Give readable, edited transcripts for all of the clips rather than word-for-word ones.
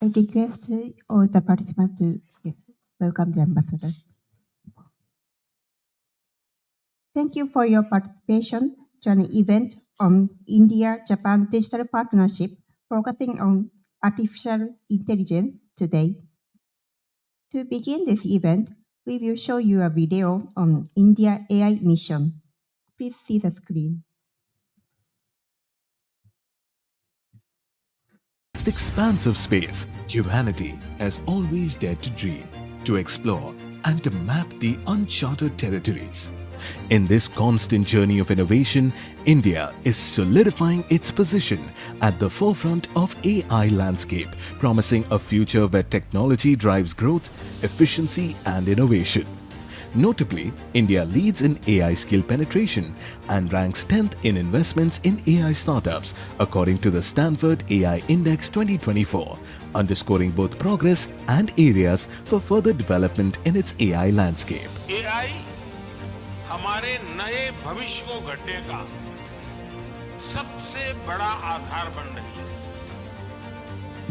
I request all the participants to welcome the ambassador. Thank you for your participation to an event on India-Japan digital partnership focusing on artificial intelligence today. To begin this event, we will show you a video on India AI mission. Please see the screen. The expanse of space, humanity has always dared to dream, to explore, and to map the uncharted territories. In this constant journey of innovation, India is solidifying its position at the forefront of AI landscape, promising a future where technology drives growth, efficiency, and innovation. Notably, India leads in AI skill penetration and ranks 10th in investments in AI startups according to the Stanford AI Index 2024, underscoring both progress and areas for further development in its AI landscape. AI हमारे नए भविष्य को गढ़ने का सबसे बड़ा आधार बन रही है.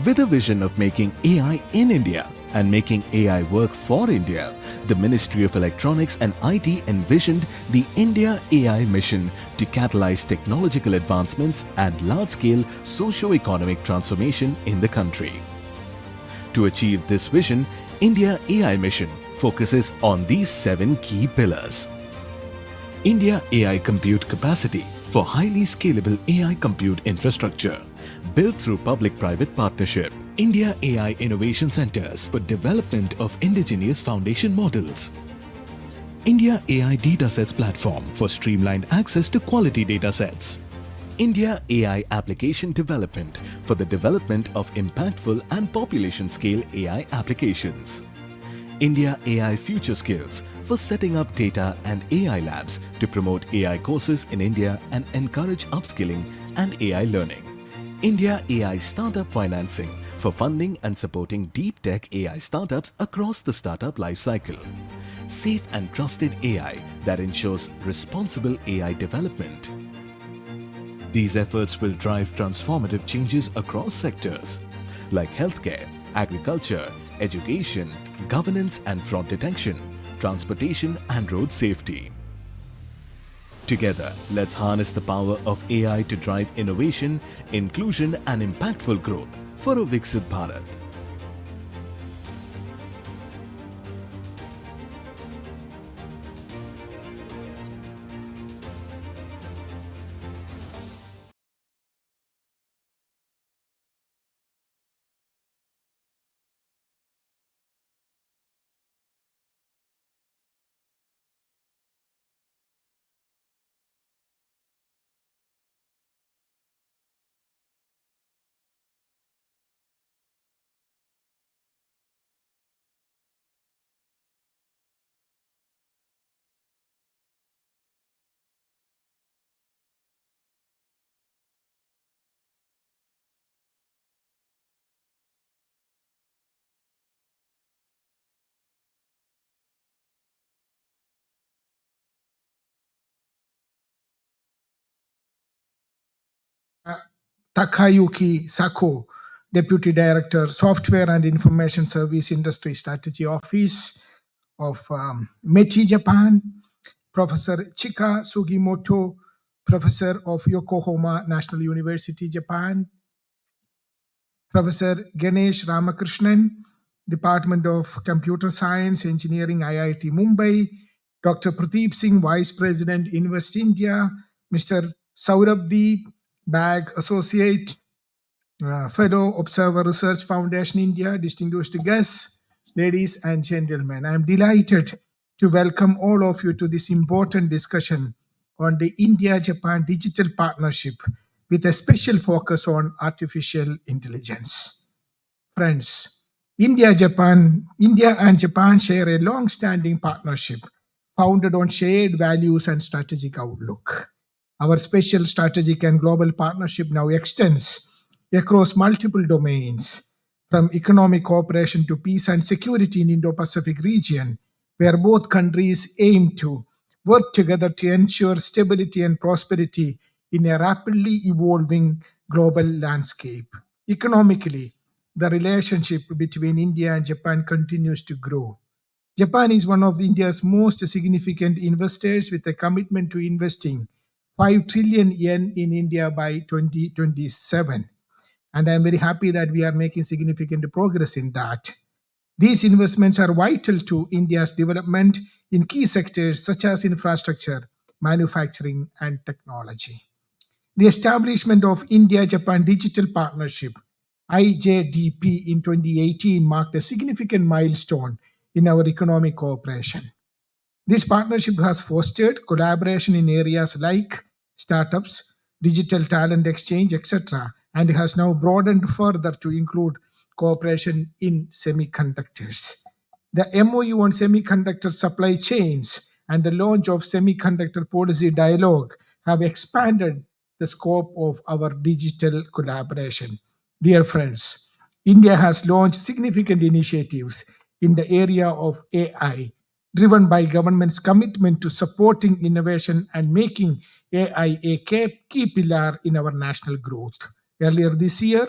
With a vision of making AI in India and making AI work for India, the Ministry of Electronics and IT envisioned the India AI mission to catalyze technological advancements and large-scale socio-economic transformation in the country. To achieve this vision, India AI mission focuses on these 7 key pillars. India AI compute capacity for highly scalable AI compute infrastructure built through public-private partnership. India AI Innovation Centers for development of indigenous foundation models. India AI Datasets platform for streamlined access to quality datasets. India AI application development for the development of impactful and population-scale AI applications. India AI Future Skills for setting up data and AI labs to promote AI courses in India and encourage upskilling and AI learning. India AI Startup Financing for funding and supporting deep tech AI startups across the startup lifecycle. Safe and trusted AI that ensures responsible AI development. These efforts will drive transformative changes across sectors like healthcare, agriculture, education, governance and fraud detection, transportation and road safety. Together, let's harness the power of AI to drive innovation, inclusion and impactful growth for a Viksit Bharat. Takayuki Sako, Deputy Director, Software and Information Service Industry Strategy Office of METI Japan, Professor Chika Sugimoto, Professor of Yokohama National University, Japan, Professor Ganesh Ramakrishnan, Department of Computer Science, Engineering, IIT Mumbai, Dr. Pradeep Singh, Vice President, Invest India, Mr. Saurabh Bag, Associate, Fellow Observer Research Foundation India, distinguished guests, ladies and gentlemen. I am delighted to welcome all of you to this important discussion on the India-Japan digital partnership with a special focus on artificial intelligence. Friends, India and Japan share a long-standing partnership founded on shared values and strategic outlook. Our special strategic and global partnership now extends across multiple domains, from economic cooperation to peace and security in Indo-Pacific region, where both countries aim to work together to ensure stability and prosperity in a rapidly evolving global landscape. Economically, the relationship between India and Japan continues to grow. Japan is one of India's most significant investors with a commitment to investing 5 trillion yen in India by 2027. And I'm very happy that we are making significant progress in that. These investments are vital to India's development in key sectors such as infrastructure, manufacturing, and technology. The establishment of India-Japan Digital Partnership, IJDP, in 2018 marked a significant milestone in our economic cooperation. This partnership has fostered collaboration in areas like startups, digital talent exchange, etc., and has now broadened further to include cooperation in semiconductors. The MOU on semiconductor supply chains and the launch of Semiconductor Policy Dialogue have expanded the scope of our digital collaboration. Dear friends, India has launched significant initiatives in the area of AI, driven by government's commitment to supporting innovation and making AI a key pillar in our national growth. Earlier this year,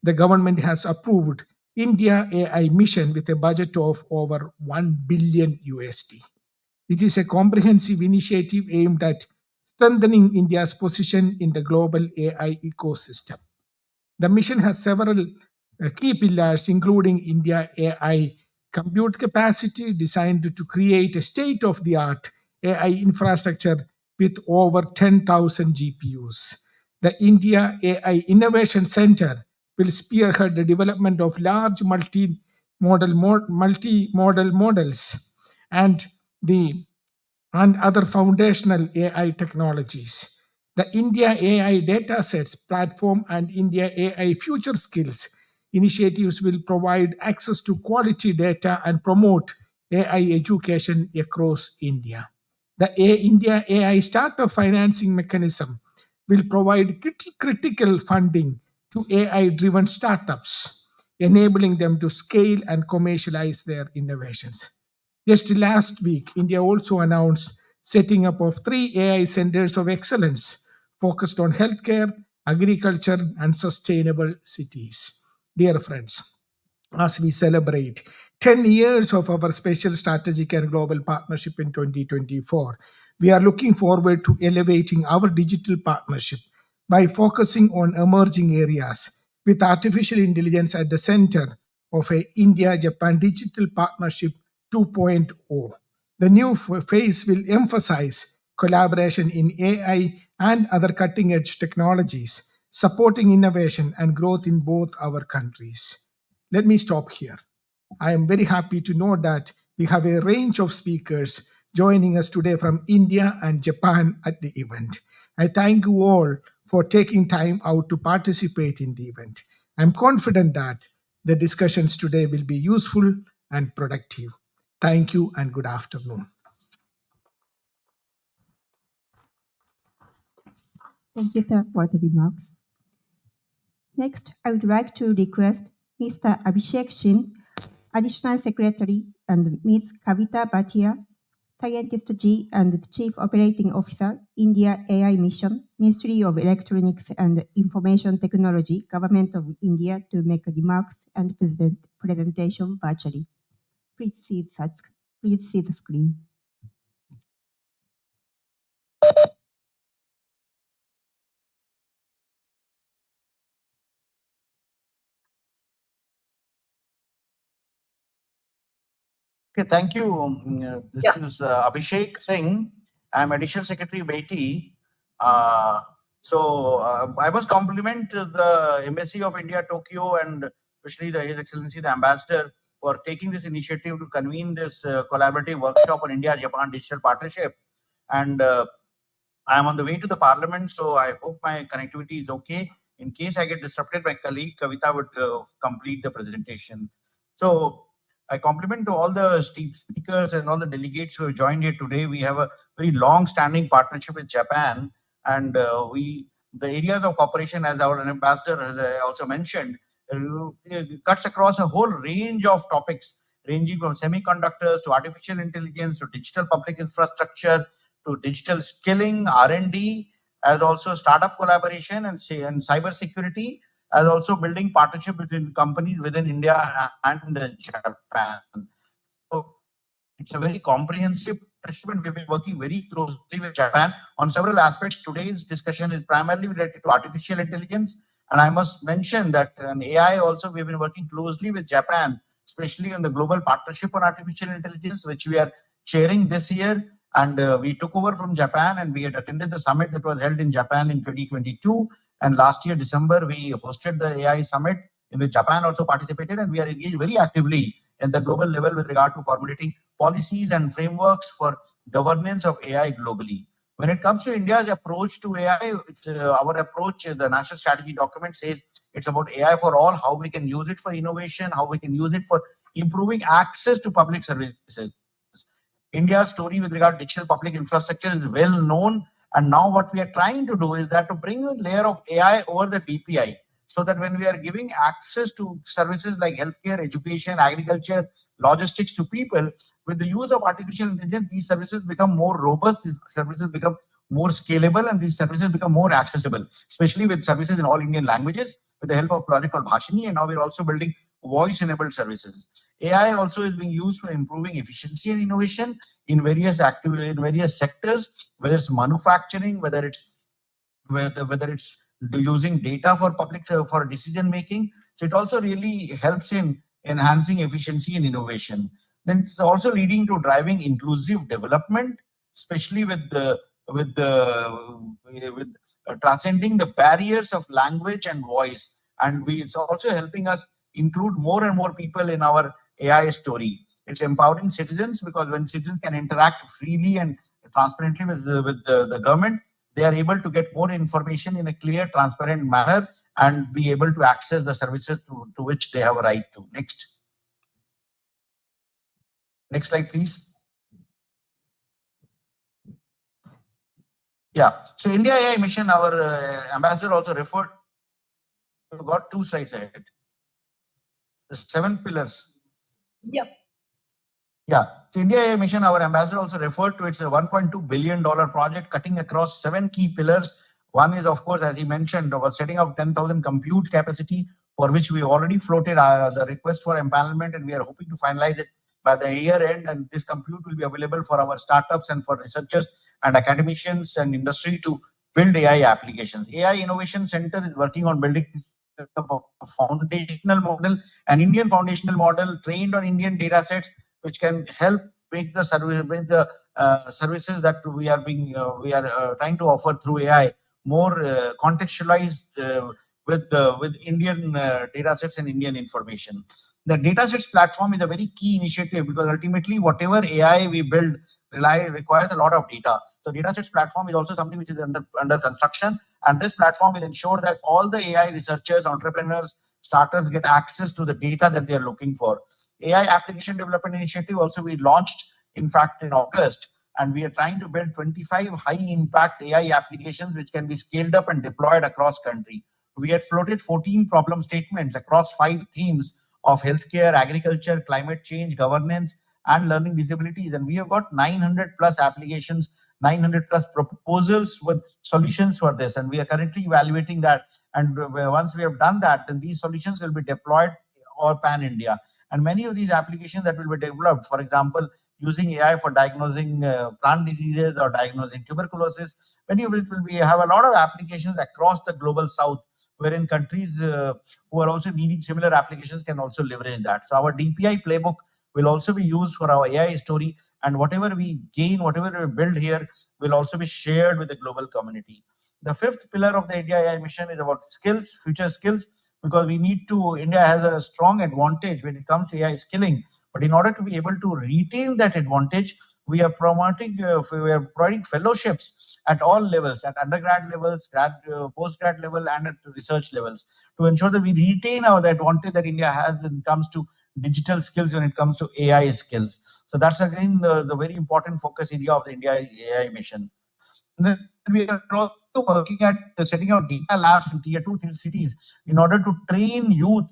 the government has approved India AI mission with a budget of over 1 billion USD. It is a comprehensive initiative aimed at strengthening India's position in the global AI ecosystem. The mission has several key pillars, including India AI compute capacity designed to create a state of the art AI infrastructure with over 10,000 GPUs. The India AI Innovation Center will spearhead the development of large multimodal models and other foundational AI technologies. The India AI Datasets Platform and India AI Future Skills initiatives will provide access to quality data and promote AI education across India. The India AI Startup Financing Mechanism will provide critical funding to AI driven startups, enabling them to scale and commercialize their innovations. Just last week, India also announced setting up of 3 AI centers of excellence focused on healthcare, agriculture, and sustainable cities. Dear friends, as we celebrate 10 years of our special strategic and global partnership in 2024, we are looking forward to elevating our digital partnership by focusing on emerging areas with artificial intelligence at the center of a India-Japan Digital Partnership 2.0. The new phase will emphasize collaboration in AI and other cutting-edge technologies, supporting innovation and growth in both our countries. Let me stop here. I am very happy to know that we have a range of speakers joining us today from India and Japan at the event. I thank you all for taking time out to participate in the event. I'm confident that the discussions today will be useful and productive. Thank you and good afternoon. Thank you, sir, for the remarks. Next, I would like to request Mr. Abhishek Singh, Additional Secretary, and Ms. Kavita Bhatia, Scientist G and Chief Operating Officer, India AI Mission, Ministry of Electronics and Information Technology, Government of India, to make remarks and presentation virtually. Please see the screen. Okay, thank you. This is Abhishek Singh. I'm Additional Secretary Beatty. I must compliment the Embassy of India, Tokyo, and especially His Excellency the Ambassador for taking this initiative to convene this collaborative workshop on India-Japan Digital Partnership. And I'm on the way to the Parliament, so I hope my connectivity is okay. In case I get disrupted, my colleague Kavita would complete the presentation. So I compliment to all the speakers and all the delegates who have joined here today. We have a very long-standing partnership with Japan, and the areas of cooperation, as our ambassador has also mentioned, cuts across a whole range of topics, ranging from semiconductors to artificial intelligence to digital public infrastructure to digital skilling, R&D, as also startup collaboration and cyber security. as also building partnership between companies within India and Japan. So it's a very comprehensive partnership, and we've been working very closely with Japan on several aspects. Today's discussion is primarily related to artificial intelligence. And I must mention that in AI also, we've been working closely with Japan, especially on the global partnership on artificial intelligence, which we are chairing this year. And we took over from Japan, and we had attended the summit that was held in Japan in 2022. And last year, December, we hosted the AI summit in which Japan also participated, and we are engaged very actively at the global level with regard to formulating policies and frameworks for governance of AI globally. When it comes to India's approach to AI, our approach, the national strategy document says it's about AI for all, how we can use it for innovation, how we can use it for improving access to public services. India's story with regard to digital public infrastructure is well known. And now what we are trying to do is that to bring a layer of AI over the DPI, so that when we are giving access to services like healthcare, education, agriculture, logistics to people, with the use of artificial intelligence, these services become more robust, these services become more scalable, and these services become more accessible, especially with services in all Indian languages with the help of a project called Bhashini. And now we're also building voice-enabled services. AI also is being used for improving efficiency and innovation in various sectors, whether it's manufacturing, whether it's using data for public for decision making. So it also really helps in enhancing efficiency and innovation. Then it's also leading to driving inclusive development, especially with transcending the barriers of language and voice. And it's also helping us include more and more people in our AI story. It's empowering citizens, because when citizens can interact freely and transparently with the government, they are able to get more information in a clear, transparent manner and be able to access the services to which they have a right to. Next slide, please. Yeah. So India AI mission, our ambassador also referred. We've got 2 slides ahead. The 7 pillars. Yep. Yeah. So India AI mission, our ambassador also referred to, it's a $1.2 billion project cutting across 7 key pillars. One is, of course, as he mentioned, about setting up 10,000 compute capacity, for which we already floated the request for empanelment, and we are hoping to finalize it by the year end. And this compute will be available for our startups and for researchers and academicians and industry to build AI applications. AI Innovation Center is working on building a foundational model, an Indian foundational model trained on Indian data sets, which can help make the services that we are trying to offer through AI more contextualized with Indian data sets and Indian information. The datasets platform is a very key initiative, because ultimately whatever AI we build requires a lot of data. So datasets platform is also something which is under construction, and this platform will ensure that all the AI researchers, entrepreneurs, startups get access to the data that they are looking for. AI application development initiative also we launched, in fact, in August, and we are trying to build 25 high impact AI applications which can be scaled up and deployed across country. We had floated 14 problem statements across 5 themes of healthcare, agriculture, climate change, governance, and learning disabilities. And we have got 900 plus applications, 900 plus proposals with solutions for this. And we are currently evaluating that. And once we have done that, then these solutions will be deployed or pan-India. And many of these applications that will be developed, for example, using AI for diagnosing plant diseases or diagnosing tuberculosis, many of it will have a lot of applications across the global south, wherein countries who are also needing similar applications can also leverage that. So our DPI playbook will also be used for our AI story, and whatever we gain, whatever we build here will also be shared with the global community. The 5th pillar of the India AI mission is about skills, future skills, because India has a strong advantage when it comes to AI skilling. But in order to be able to retain that advantage, we are providing fellowships at all levels, at undergrad levels, postgrad level, and at research levels, to ensure that we retain the advantage that India has when it comes to digital skills, when it comes to AI skills. So that's again the very important focus area of the India AI mission. And then we are also working at setting up data labs in tier 2 cities in order to train youth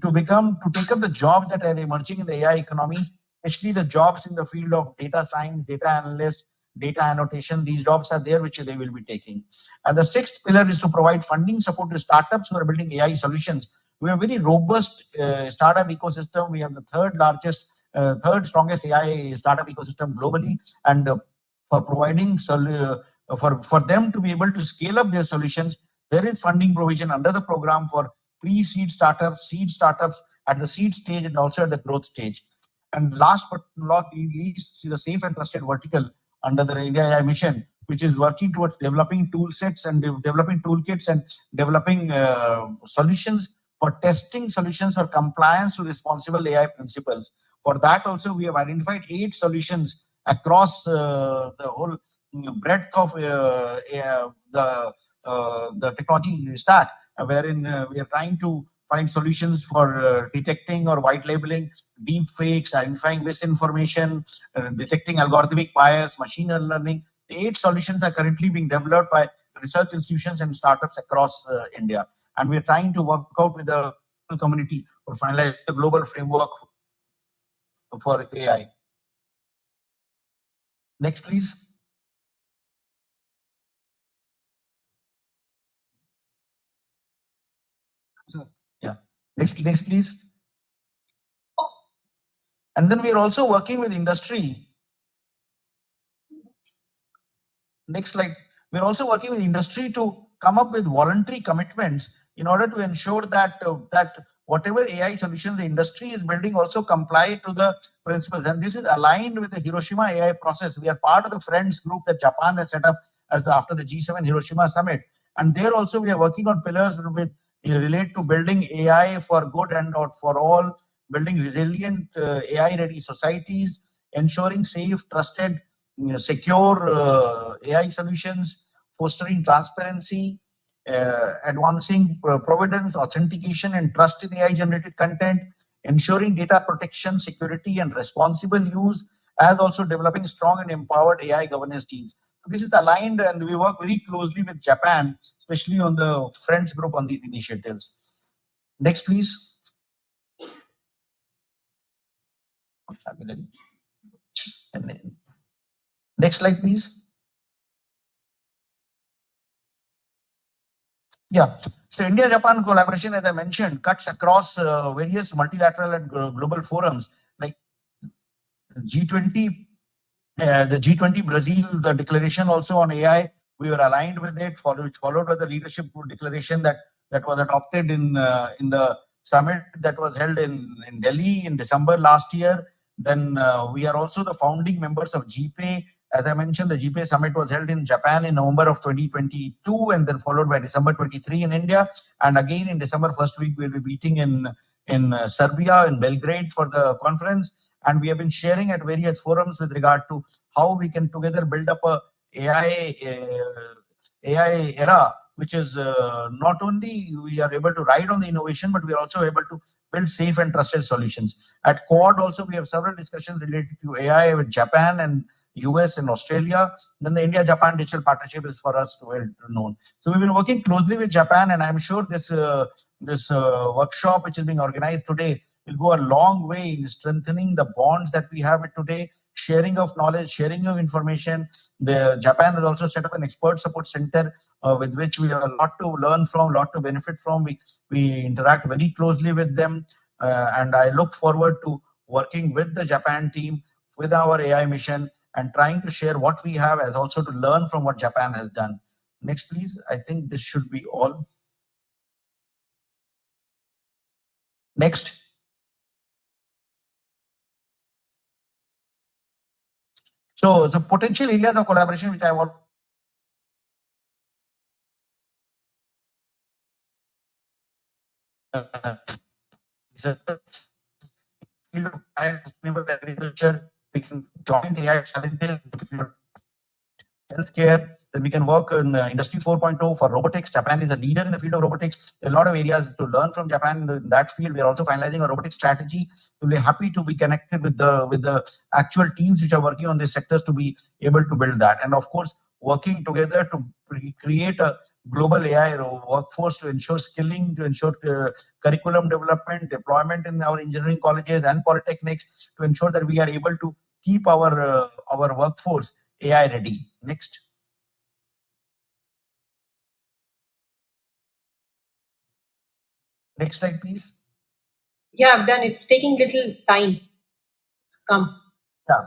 to take up the jobs that are emerging in the AI economy, especially the jobs in the field of data science, data analyst, data annotation. These jobs are there, which they will be taking. And the sixth pillar is to provide funding support to startups who are building AI solutions. We have a very robust startup ecosystem. We have the third strongest AI startup ecosystem globally, and for providing for them to be able to scale up their solutions, there is funding provision under the program for pre-seed startups, seed startups at the seed stage, and also at the growth stage. And last but not least, the safe and trusted vertical under the India AI mission, which is working towards developing tool sets and developing toolkits and developing solutions for testing solutions for compliance to responsible AI principles. For that also, we have identified 8 solutions across the whole breadth of the technology stack, wherein we are trying to find solutions for detecting or white labeling deep fakes, identifying misinformation, detecting algorithmic bias, machine learning. The 8 solutions are currently being developed by research institutions and startups across India. And we're trying to work out with the community to finalize the global framework for AI. Next, please. Yeah. Next, please. And then we are also working with industry. Next slide. We're also working with industry to come up with voluntary commitments in order to ensure that whatever AI solutions the industry is building also comply to the principles. And this is aligned with the Hiroshima AI process. We are part of the Friends group that Japan has set up after the G7 Hiroshima summit. And there also we are working on pillars with relate to building AI for good and for all, building resilient AI-ready societies, ensuring safe, trusted, secure AI solutions, fostering transparency, advancing provenance, authentication, and trust in AI-generated content, ensuring data protection, security, and responsible use, as also developing strong and empowered AI governance teams. So this is aligned, and we work very closely with Japan, especially on the Friends group on these initiatives. Next, please. Next slide, please. Yeah. So India-Japan collaboration, as I mentioned, cuts across various multilateral and global forums like G20, the G20 Brazil, the declaration also on AI. We were aligned with it, which followed by the leadership declaration that was adopted in the summit that was held in Delhi in December last year. Then we are also the founding members of GPay. As I mentioned, the GPay summit was held in Japan in November of 2022, and then followed by December 23 in India. And again in December first week, we'll be meeting in Serbia, in Belgrade for the conference. And we have been sharing at various forums with regard to how we can together build up a AI era, which is not only we are able to ride on the innovation, but we are also able to build safe and trusted solutions. At Quad also, we have several discussions related to AI with Japan and US and Australia. Then the India-Japan digital partnership is for us well known. So we've been working closely with Japan, and I'm sure this workshop which is being organized today will go a long way in strengthening the bonds that we have today, sharing of knowledge, sharing of information. Japan has also set up an expert support center with which we have a lot to learn from, a lot to benefit from. We interact very closely with them, and I look forward to working with the Japan team, with our AI mission, and trying to share what we have as also to learn from what Japan has done. Next, please. I think this should be all. Next. So the potential areas of collaboration which I want. Field of sustainable agriculture, we can join AI challenges, healthcare, then we can work in Industry 4.0 for robotics. Japan is a leader in the field of robotics. There are a lot of areas to learn from Japan in that field. We are also finalizing a robotics strategy. We're happy to be connected with the actual teams which are working on these sectors to be able to build that. And of course, working together to create a global AI workforce to ensure skilling, to ensure curriculum development, deployment in our engineering colleges and polytechnics, to ensure that we are able to keep our workforce AI ready. Next. Next slide, please. Yeah, I've done. It's taking little time. It's come. Yeah.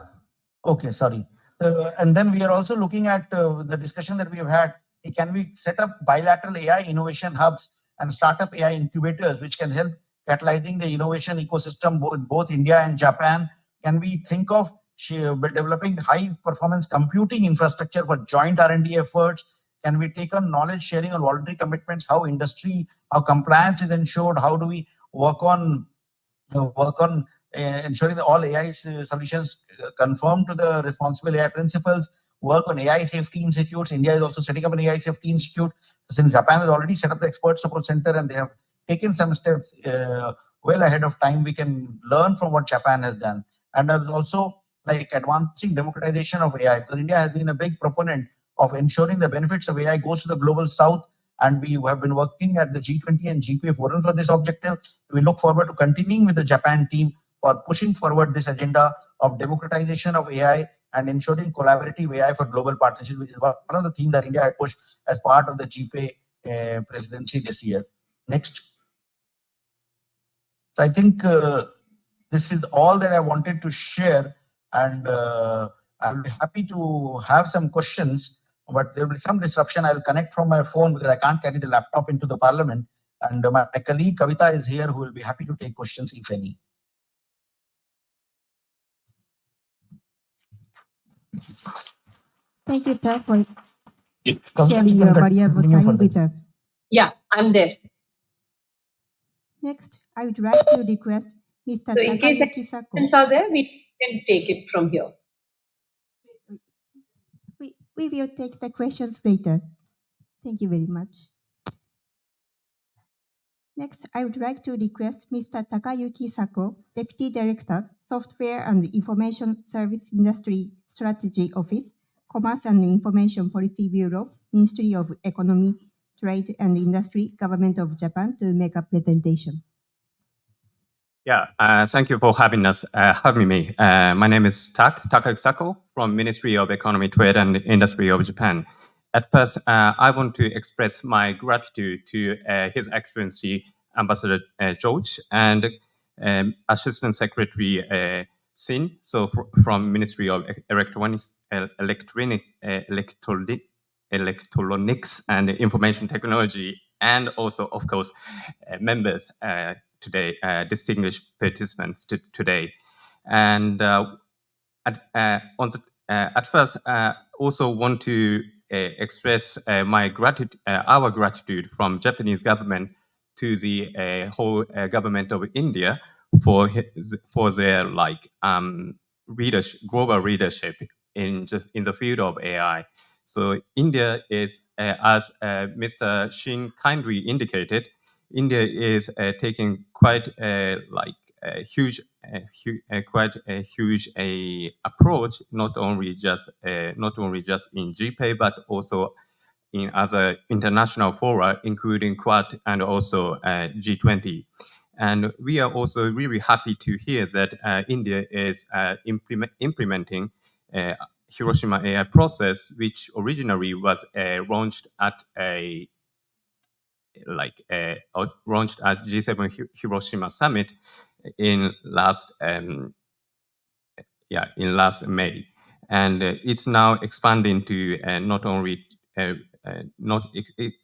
Okay, sorry. And then we are also looking at the discussion that we have had. Can we set up bilateral AI innovation hubs and startup AI incubators, which can help catalyzing the innovation ecosystem both India and Japan? Can we think of developing high performance computing infrastructure for joint R&D efforts? Can we take on knowledge sharing on voluntary commitments? How compliance is ensured? How do we work on ensuring that all AI solutions conform to the responsible AI principles, work on AI safety institutes. India is also setting up an AI safety institute. Since Japan has already set up the expert support center and they have taken some steps well ahead of time, we can learn from what Japan has done. And there's also like advancing democratization of AI, because India has been a big proponent of ensuring the benefits of AI goes to the global south. And we have been working at the G20 and GPA forum for this objective. We look forward to continuing with the Japan team for pushing forward this agenda of democratization of AI and ensuring collaborative AI for global partnerships, which is one of the themes that India had pushed as part of the GPA presidency this year. Next. So I think this is all that I wanted to share, and I'll be happy to have some questions, but there will be some disruption. I'll connect from my phone because I can't carry the laptop into the parliament. And my colleague Kavita is here, who will be happy to take questions, if any. Thank you, Pat, for Kavita, sharing you your can valuable continue time further. with us. Yeah, I'm there. Next, I would like to request Mr. So in case Takayuki Sako. questions are there, we can take it from here. We will take the questions later. Thank you very much. Next, I would like to request Mr. Takayuki Sako, Deputy Director, Software and Information Service Industry Strategy Office, Commerce and Information Policy Bureau, Ministry of Economy, Trade and Industry, Government of Japan, to make a presentation. Yeah, thank you for having me. My name is Takayuki Sako from Ministry of Economy, Trade and Industry of Japan. At first, I want to express my gratitude to His Excellency Ambassador George and Assistant Secretary Sin, so from Ministry of Electronics and Information Technology, and also, of course, members today, distinguished participants today. And at first, also want to express our gratitude from Japanese government to the whole government of India for their global leadership in the field of AI. So India is, as Mr. Shin kindly indicated, India is taking quite huge approach, not only just in GPA, but also in other international fora, including Quad and also G20. And we are also really happy to hear that India is implementing Hiroshima AI process, which originally was launched at G7 Hiroshima summit in last May, and it's now expanding to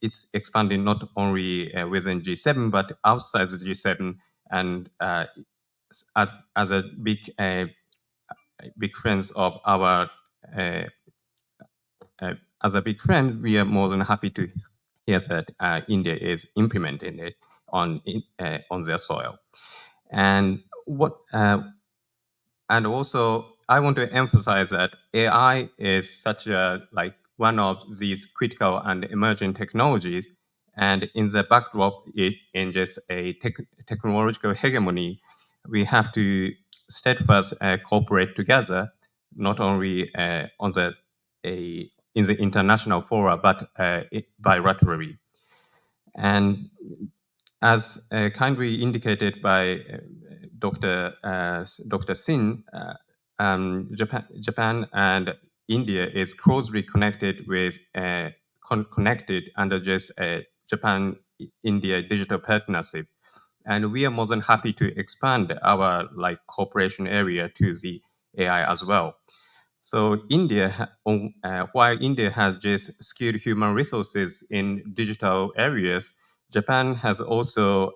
it's expanding not only within G7 but outside the G7, and as a big friends of our as a big friend, we are more than happy to hear that India is implementing it on their soil. And and also I want to emphasize that AI is such a one of these critical and emerging technologies, and in the backdrop in just a technological hegemony, we have to steadfast cooperate together, not only in the international fora, but bilaterally. And as kindly indicated by Dr. Sin, Japan and India is closely connected with connected under just Japan-India digital partnership, and we are more than happy to expand our cooperation area to the AI as well. So while India has just skilled human resources in digital areas, Japan has also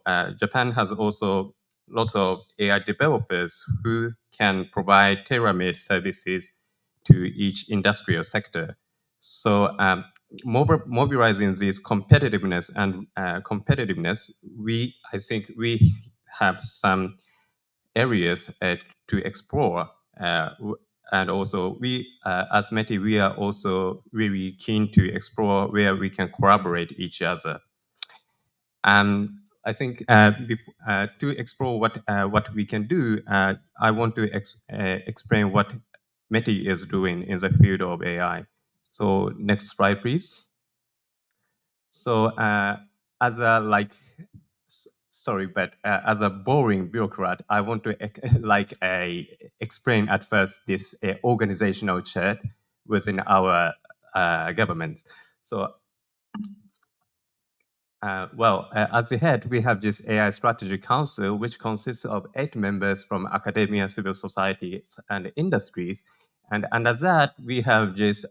lots of AI developers who can provide tailor-made services to each industrial sector. So mobilizing this competitiveness, I think we have some areas to explore. And also we, as METI, we are also really keen to explore where we can collaborate each other. I think to explore what we can do, I want to explain what METI is doing in the field of AI. So next slide, please. So as a sorry, but as a boring bureaucrat, I want to explain at first this organizational chart within our government. So, at the head, we have this AI Strategy Council, which consists of 8 members from academia, civil societies, and industries. And under that, we have this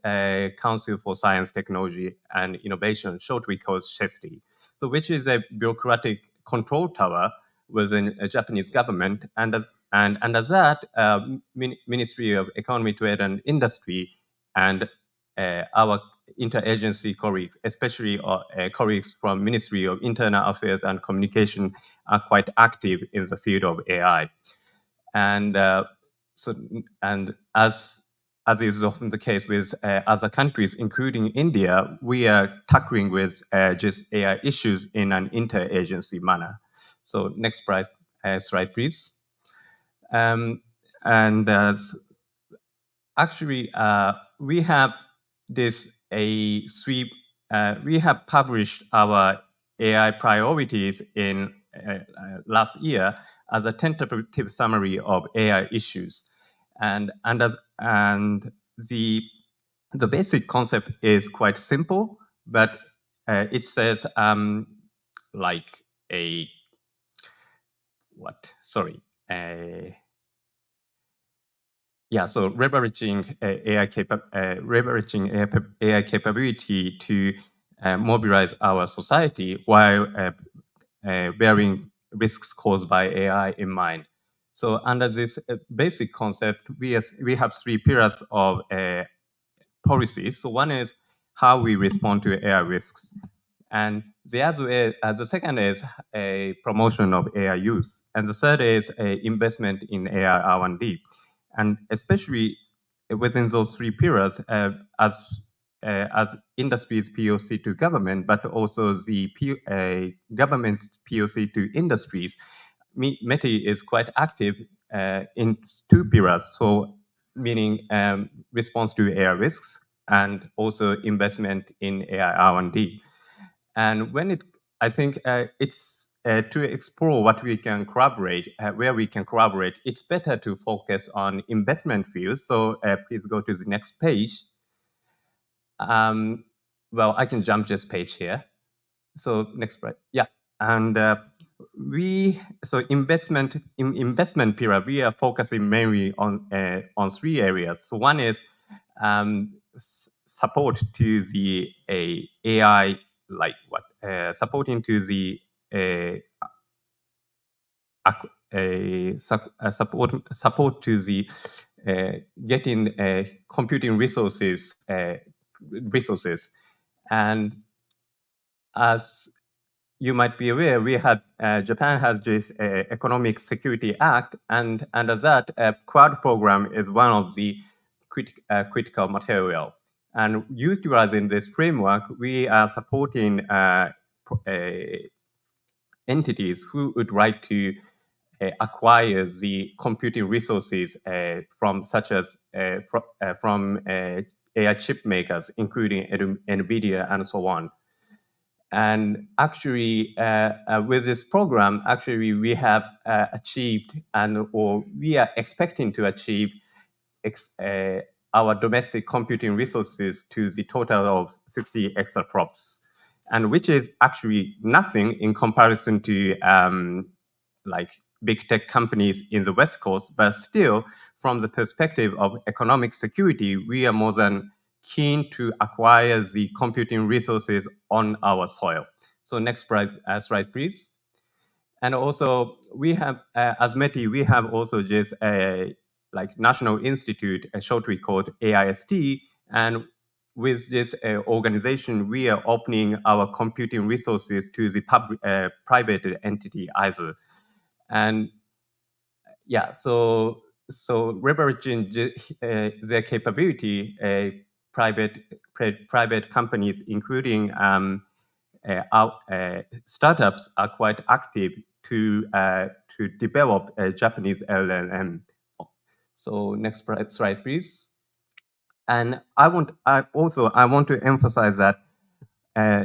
Council for Science, Technology, and Innovation, short we call CHESTI, so which is a bureaucratic control tower within a Japanese government. And under that, Ministry of Economy, Trade, and Industry, and our interagency colleagues, especially colleagues from Ministry of Internal Affairs and Communication, are quite active in the field of AI. And as is often the case with other countries, including India, we are tackling with just AI issues in an interagency manner. So next slide, please. Actually, we have we have published our AI priorities in last year as a tentative summary of AI issues, and the basic concept is quite simple, but it says so leveraging AI capability to mobilize our society while bearing risks caused by AI in mind. So under this basic concept, we have 3 pillars of policies. So one is how we respond to AI risks, and the second is a promotion of AI use, and the third is a investment in AI R&D. And especially within those 3 pillars, as industry's POC to government, but also the government's POC to industries, METI is quite active in 2 pillars. So meaning response to AI risks and also investment in AI R&D. And I think it's to explore what we can collaborate, where we can collaborate, it's better to focus on investment fields. So please go to the next page. Well, I can jump this page here. So next slide. Yeah, and investment pillar, we are focusing mainly on 3 areas. So one is support to the AI, supporting to the support to the getting computing resources, and as you might be aware, Japan has this Economic Security Act, and under that, cloud program is one of the critical material. And utilizing this framework, we are supporting entities who would like to acquire the computing resources from AI chip makers, including NVIDIA and so on. And actually, with this program, actually we have achieved, or we are expecting to achieve our domestic computing resources to the total of 60 exaflops, and which is actually nothing in comparison to like big tech companies in the West Coast, but still, from the perspective of economic security, we are more than keen to acquire the computing resources on our soil. So next slide, please. And also, we have, as METI, we have also just a National Institute, a shortly called AIST, and with this organization, we are opening our computing resources to the private entity either. And yeah, so leveraging their capability, private companies, including startups, are quite active to develop a Japanese LLM. So next slide, please. And I want to emphasize that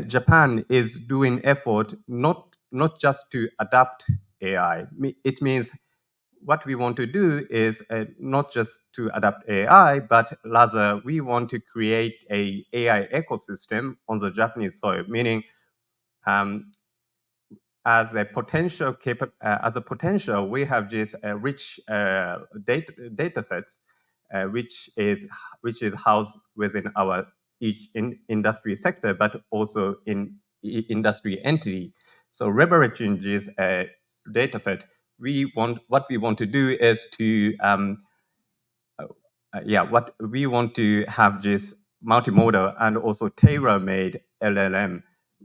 Japan is doing effort not just to adapt AI. It means what we want to do is not just to adapt AI, but rather we want to create a AI ecosystem on the Japanese soil, meaning as a potential, we have just rich data sets, which is housed within our each industry sector, but also in industry entity. So leveraging this data set, what we want to do is to what we want to have this multimodal and also tailor-made LLM,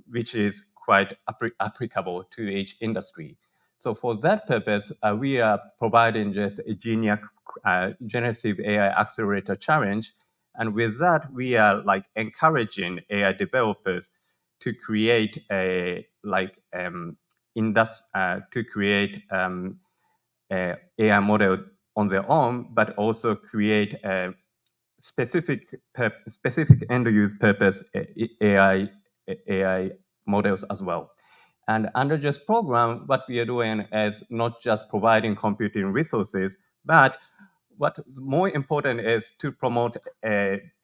which is quite applicable to each industry. So for that purpose, we are providing just a GENIAC Generative AI Accelerator Challenge. And with that, we are encouraging AI developers to create AI model on their own, but also create a specific end-use purpose AI models as well. And under this program, what we are doing is not just providing computing resources, but what's more important is to promote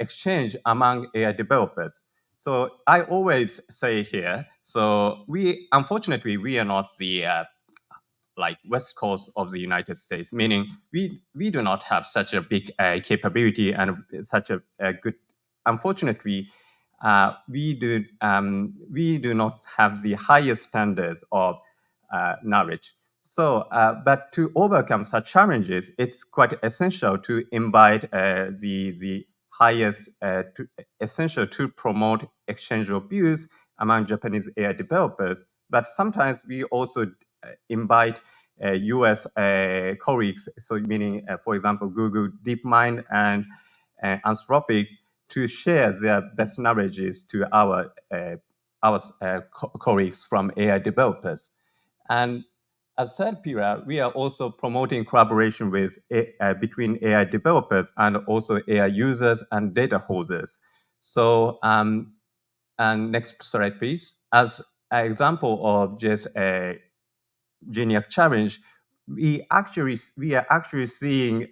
exchange among AI developers. So I always say here, so unfortunately, we are not the West Coast of the United States, meaning we do not have such a big capability and such a good. Unfortunately, we do not have the highest standards of knowledge. So, but to overcome such challenges, it's quite essential to invite the highest, essential to promote exchange of views among Japanese AI developers. But sometimes we also invite US colleagues, so meaning, for example, Google DeepMind and Anthropic, to share their best knowledges to our colleagues from AI developers. And as third pillar, we are also promoting collaboration with between AI developers and also AI users and data holders. So, and next slide, please. As an example of just a GENIAC challenge, we are actually seeing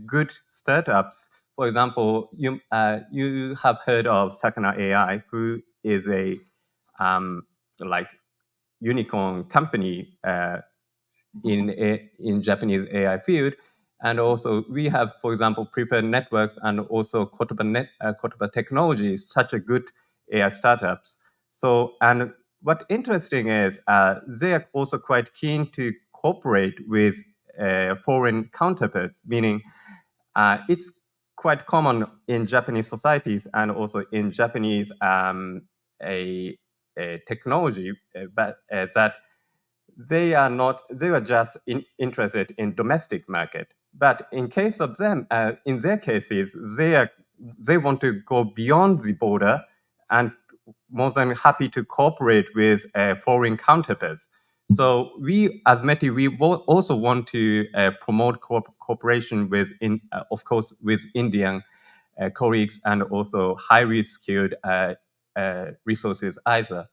good startups. For example, you have heard of Sakana AI, who is a unicorn company in Japanese AI field. And also we have, for example, Prepared Networks and also Kotoba Technologies, such a good AI startups. So, and what interesting is they are also quite keen to cooperate with foreign counterparts, meaning it's quite common in Japanese societies and also in Japanese technology, but that they are just interested in domestic market. But in case of them, in their cases, they want to go beyond the border and more than happy to cooperate with foreign counterparts. So we, as METI, we also want to promote cooperation with, of course, with Indian colleagues and also highly skilled resources either.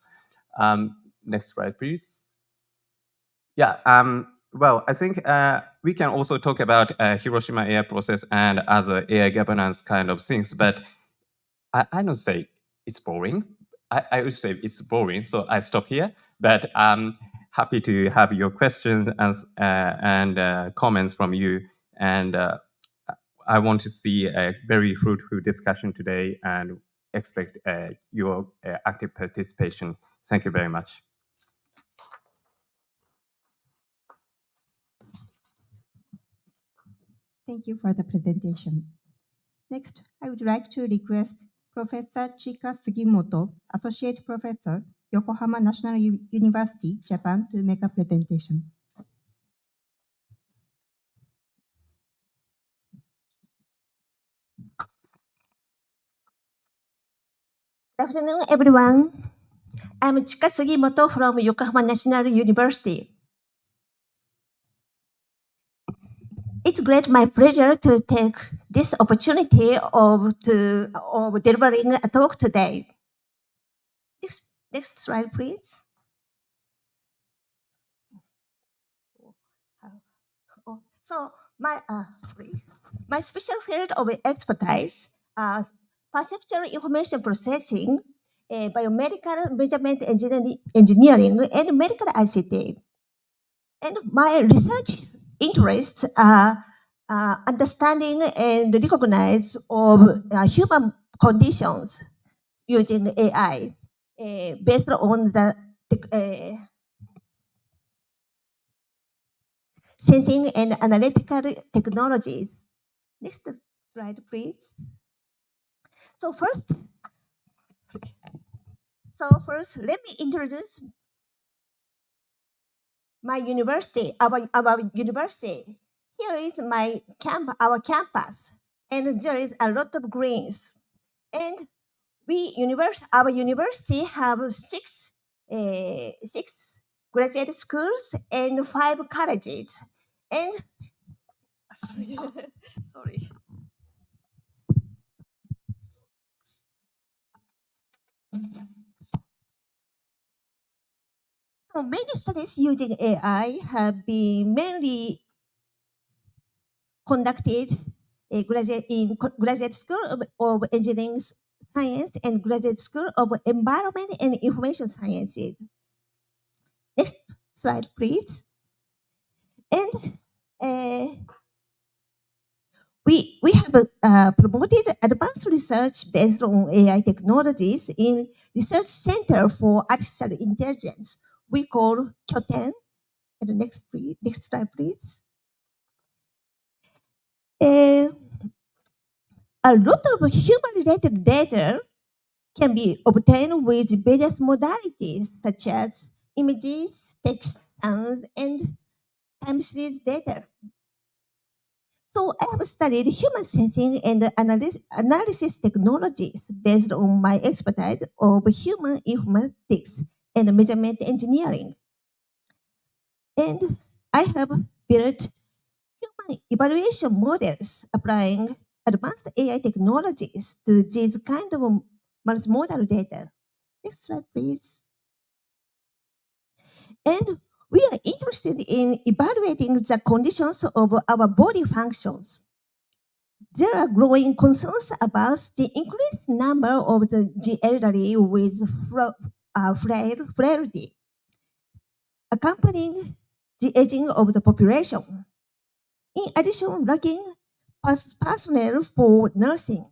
Next slide, please. Yeah, Well, I think we can also talk about Hiroshima AI process and other AI governance kind of things, but I don't say it's boring. I would say it's boring, so I stop here. But I'm happy to have your questions and comments from you. And I want to see a very fruitful discussion today and expect your active participation. Thank you very much. Thank you for the presentation. Next, I would like to request Professor Chika Sugimoto, Associate Professor, Yokohama National University, Japan, to make a presentation. Good afternoon, everyone. I'm Chika Sugimoto from Yokohama National University. It's great my pleasure to take this opportunity of delivering a talk today. Next slide, please. So my special field of expertise are perceptual information processing, biomedical measurement engineering, and medical ICT. And my research interests are understanding and recognize of human conditions using AI based on the sensing and analytical technologies. Next slide, please. So first, let me introduce my university, our university. Here is our campus, and there is a lot of greens. And our university have six graduate schools and 5 colleges. And sorry. So many studies using AI have been mainly conducted in graduate school of engineering science and graduate school of environment and information sciences. Next slide, please. And we have promoted advanced research based on AI technologies in Research Center for Artificial Intelligence. We call KYOTEN. And next slide, please. A lot of human-related data can be obtained with various modalities such as images, text, sounds, and time series data. So I have studied human sensing and analysis technologies based on my expertise of human informatics and measurement engineering. And I have built human evaluation models applying advanced AI technologies to these kind of multimodal data. Next slide, please. And we are interested in evaluating the conditions of our body functions. There are growing concerns about the increased number of the elderly with frailty, accompanying the aging of the population. In addition, lacking personnel for nursing.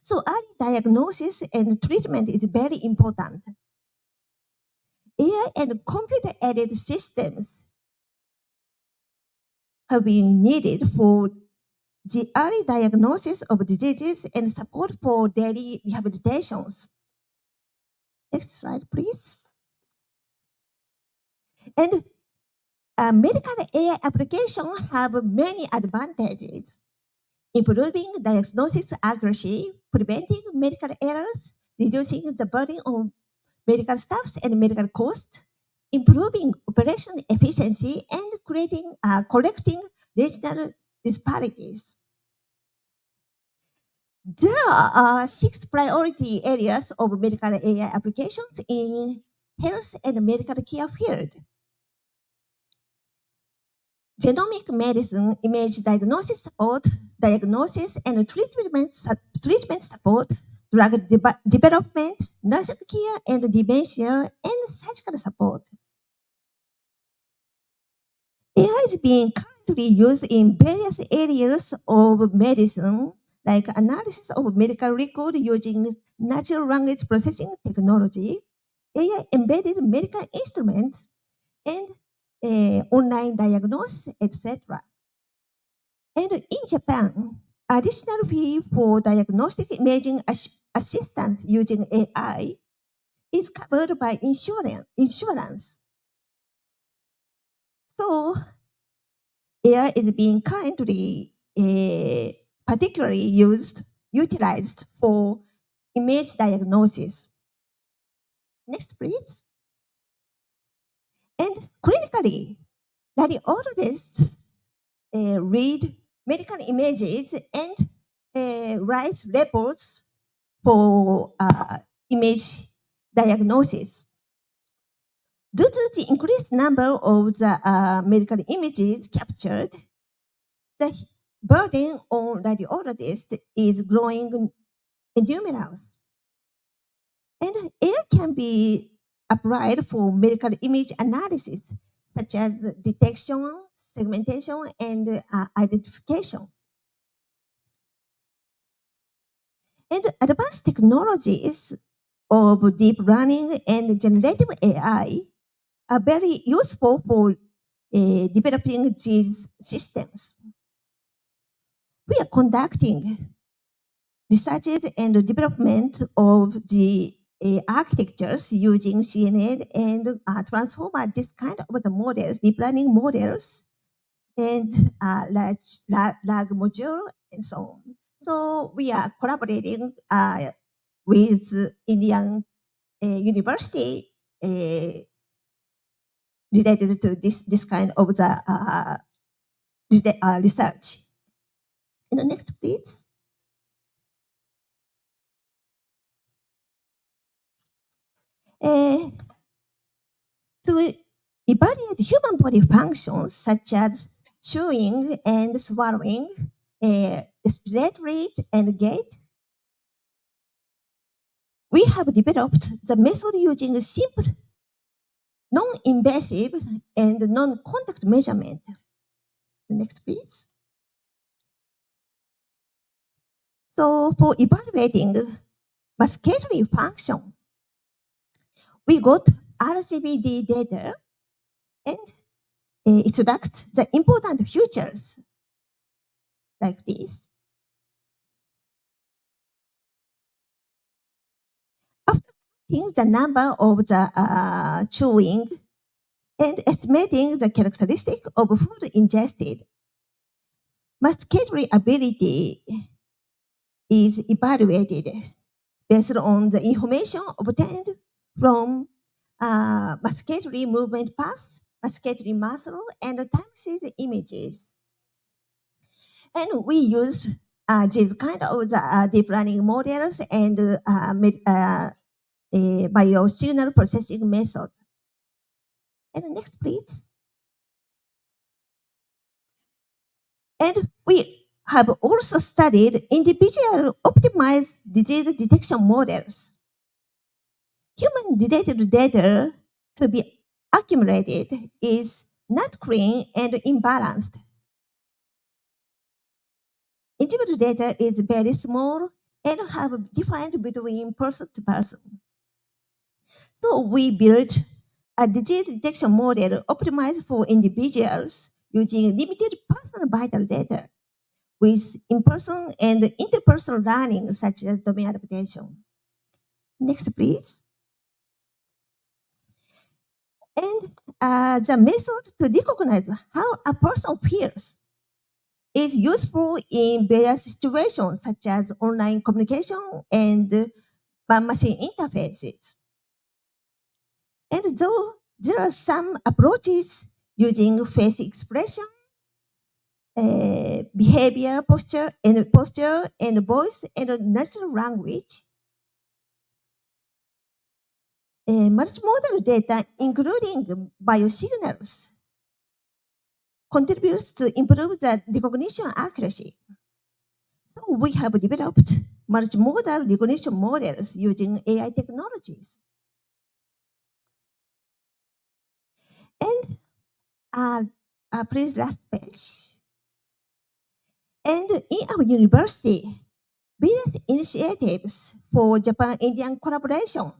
So early diagnosis and treatment is very important. AI and computer-aided systems have been needed for the early diagnosis of diseases and support for daily rehabilitations. Next slide, please. And medical AI applications have many advantages, improving diagnosis accuracy, preventing medical errors, reducing the burden on medical staffs and medical costs, improving operation efficiency, and correcting regional disparities. There are 6 priority areas of medical AI applications in health and medical care field. genomic medicine, image diagnosis support, diagnosis and treatment support, drug development, nursing care and dementia, and surgical support. AI is being currently used in various areas of medicine, like analysis of medical record using natural language processing technology, AI embedded medical instruments, and online diagnosis, etc. And in Japan, additional fee for diagnostic imaging assistance using AI is covered by insurance. So AI is being currently particularly utilized for image diagnosis. Next, please. And clinically, radiologists read medical images and write reports for image diagnosis. Due to the increased number of the medical images captured, the burden on radiologists is growing numerous. And AI can be applied for medical image analysis, such as detection, segmentation, and identification. And advanced technologies of deep learning and generative AI are very useful for developing these systems. We are conducting researches and development of the architectures using CNN and transformer, this kind of the models, deep learning models, and large module, and so on. So we are collaborating with Indian university related to this kind of the research. And the next, please. To evaluate human body functions such as chewing and swallowing, respiratory and gait, we have developed the method using simple, non-invasive, and non-contact measurement. Next, please. So for evaluating musculatory function, we got RGBD data, and it lacked the important features like this. After counting the number of the chewing and estimating the characteristic of food ingested, musculatory ability is evaluated based on the information obtained from musculatory movement paths, musculatory muscle, and time series images. And we use these kind of the deep learning models and biosignal processing method. And next, please. And we have also studied individual optimized disease detection models. Human-related data to be accumulated is not clean and imbalanced. Individual data is very small and have different between person to person. So we built a disease detection model optimized for individuals using limited personal vital data with in-person and interpersonal learning such as domain adaptation. Next, please. And the method to recognize how a person feels is useful in various situations such as online communication and machine interfaces. And though there are some approaches using face expression, behavior, posture and voice and natural language, multimodal data, including biosignals, contributes to improve the recognition accuracy. So we have developed multimodal recognition models using AI technologies. And please last page. And in our university, various initiatives for Japan-Indian collaboration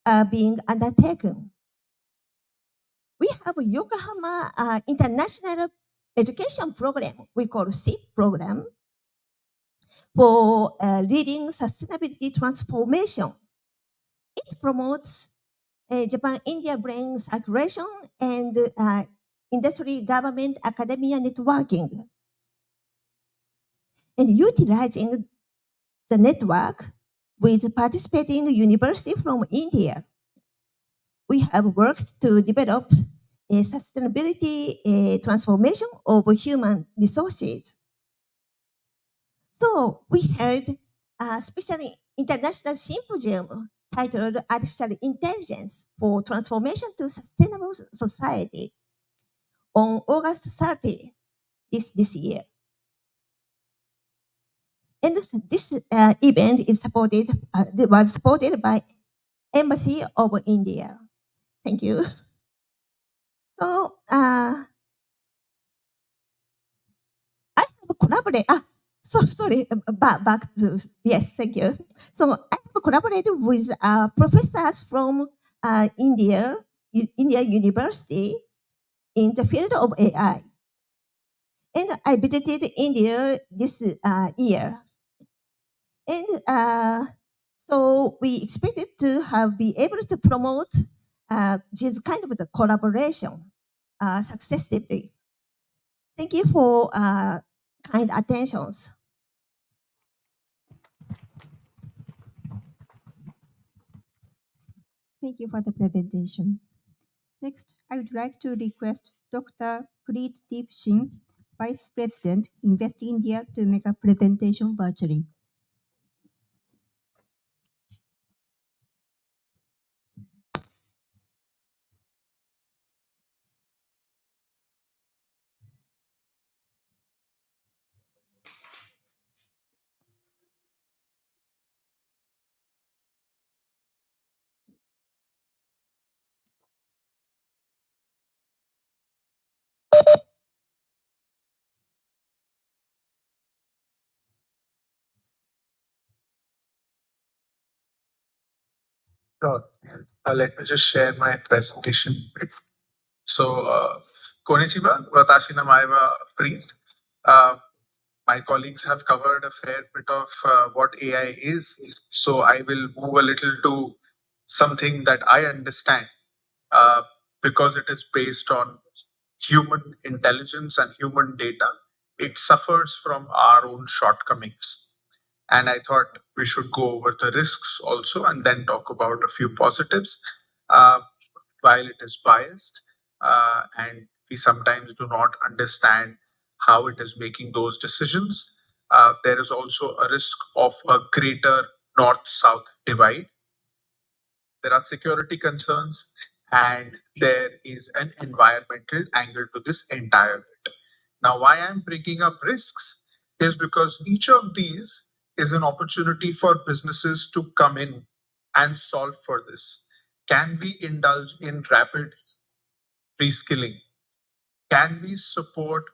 are being undertaken. We have a Yokohama International Education Program, we call SIP program, for leading sustainability transformation. It promotes Japan-India brain circulation and industry, government, academia networking. And utilizing the network with participating university from India, we have worked to develop a sustainability transformation of human resources. So we held a special international symposium titled Artificial Intelligence for Transformation to Sustainable Society on August 30 this year. And this event is was supported by Embassy of India. Thank you. So I have collaborated. Sorry. Back to yes. Thank you. So I have collaborated with professors from India University in the field of AI, and I visited India this year, and so we expected to be able to promote this kind of the collaboration successfully. Thank you for kind attentions. Thank you for the presentation. Next, I would like to request Dr. Preet Deep Singh, Vice President, Invest India, to make a presentation virtually. Sure. Let me just share my presentation. So, konnichiwa, watashi namae wa Preet. My colleagues have covered a fair bit of what AI is. So I will move a little to something that I understand because it is based on human intelligence and human data. It suffers from our own shortcomings. And I thought we should go over the risks also and then talk about a few positives. While it is biased and we sometimes do not understand how it is making those decisions, there is also a risk of a greater north-south divide. There are security concerns and there is an environmental angle to this entire bit. Now, why I'm bringing up risks is because each of these is an opportunity for businesses to come in and solve for this. Can we indulge in rapid reskilling? Can we support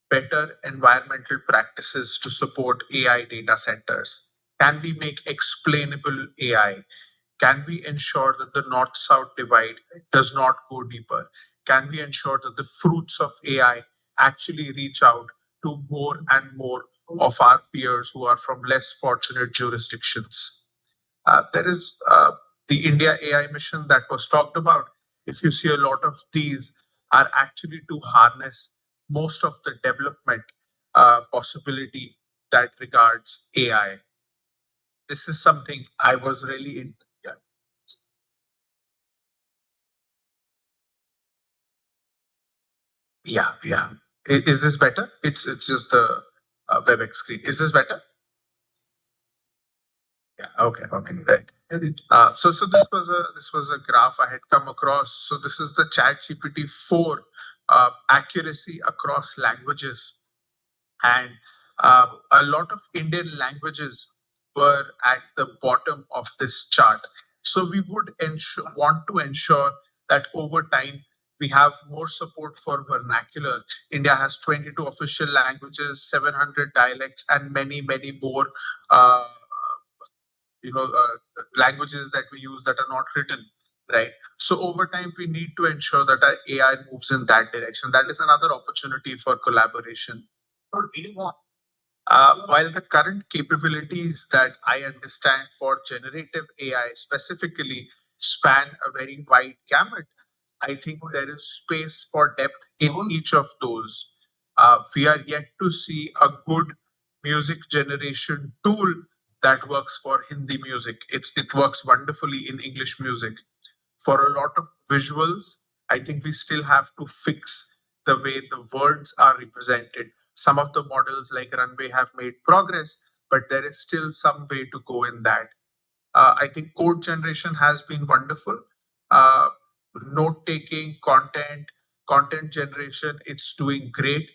better environmental practices to support AI data centers? Can we make explainable AI? Can we ensure that the north-south divide does not go deeper? Can we ensure that the fruits of AI actually reach out to more and more of our peers who are from less fortunate jurisdictions? There is the India AI mission that was talked about. If you see, a lot of these are actually to harness most of the development possibility that regards AI. This is something I was really in. Yeah. Is this better? It's just the WebEx screen. Is this better? Yeah. Okay. Right. So this was a graph I had come across. So this is the ChatGPT 4 accuracy across languages. And a lot of Indian languages were at the bottom of this chart. So we would want to ensure that over time we have more support for vernacular. India has 22 official languages, 700 dialects, and many, many more uh, languages that we use that are not written, right? So over time, we need to ensure that our AI moves in that direction. That is another opportunity for collaboration. While the current capabilities that I understand for generative AI specifically span a very wide gamut, I think there is space for depth in each of those. We are yet to see a good music generation tool that works for Hindi music. It works wonderfully in English music. For a lot of visuals, I think we still have to fix the way the words are represented. Some of the models like Runway have made progress, but there is still some way to go in that. I think code generation has been wonderful. Note taking, content generation, it's doing great.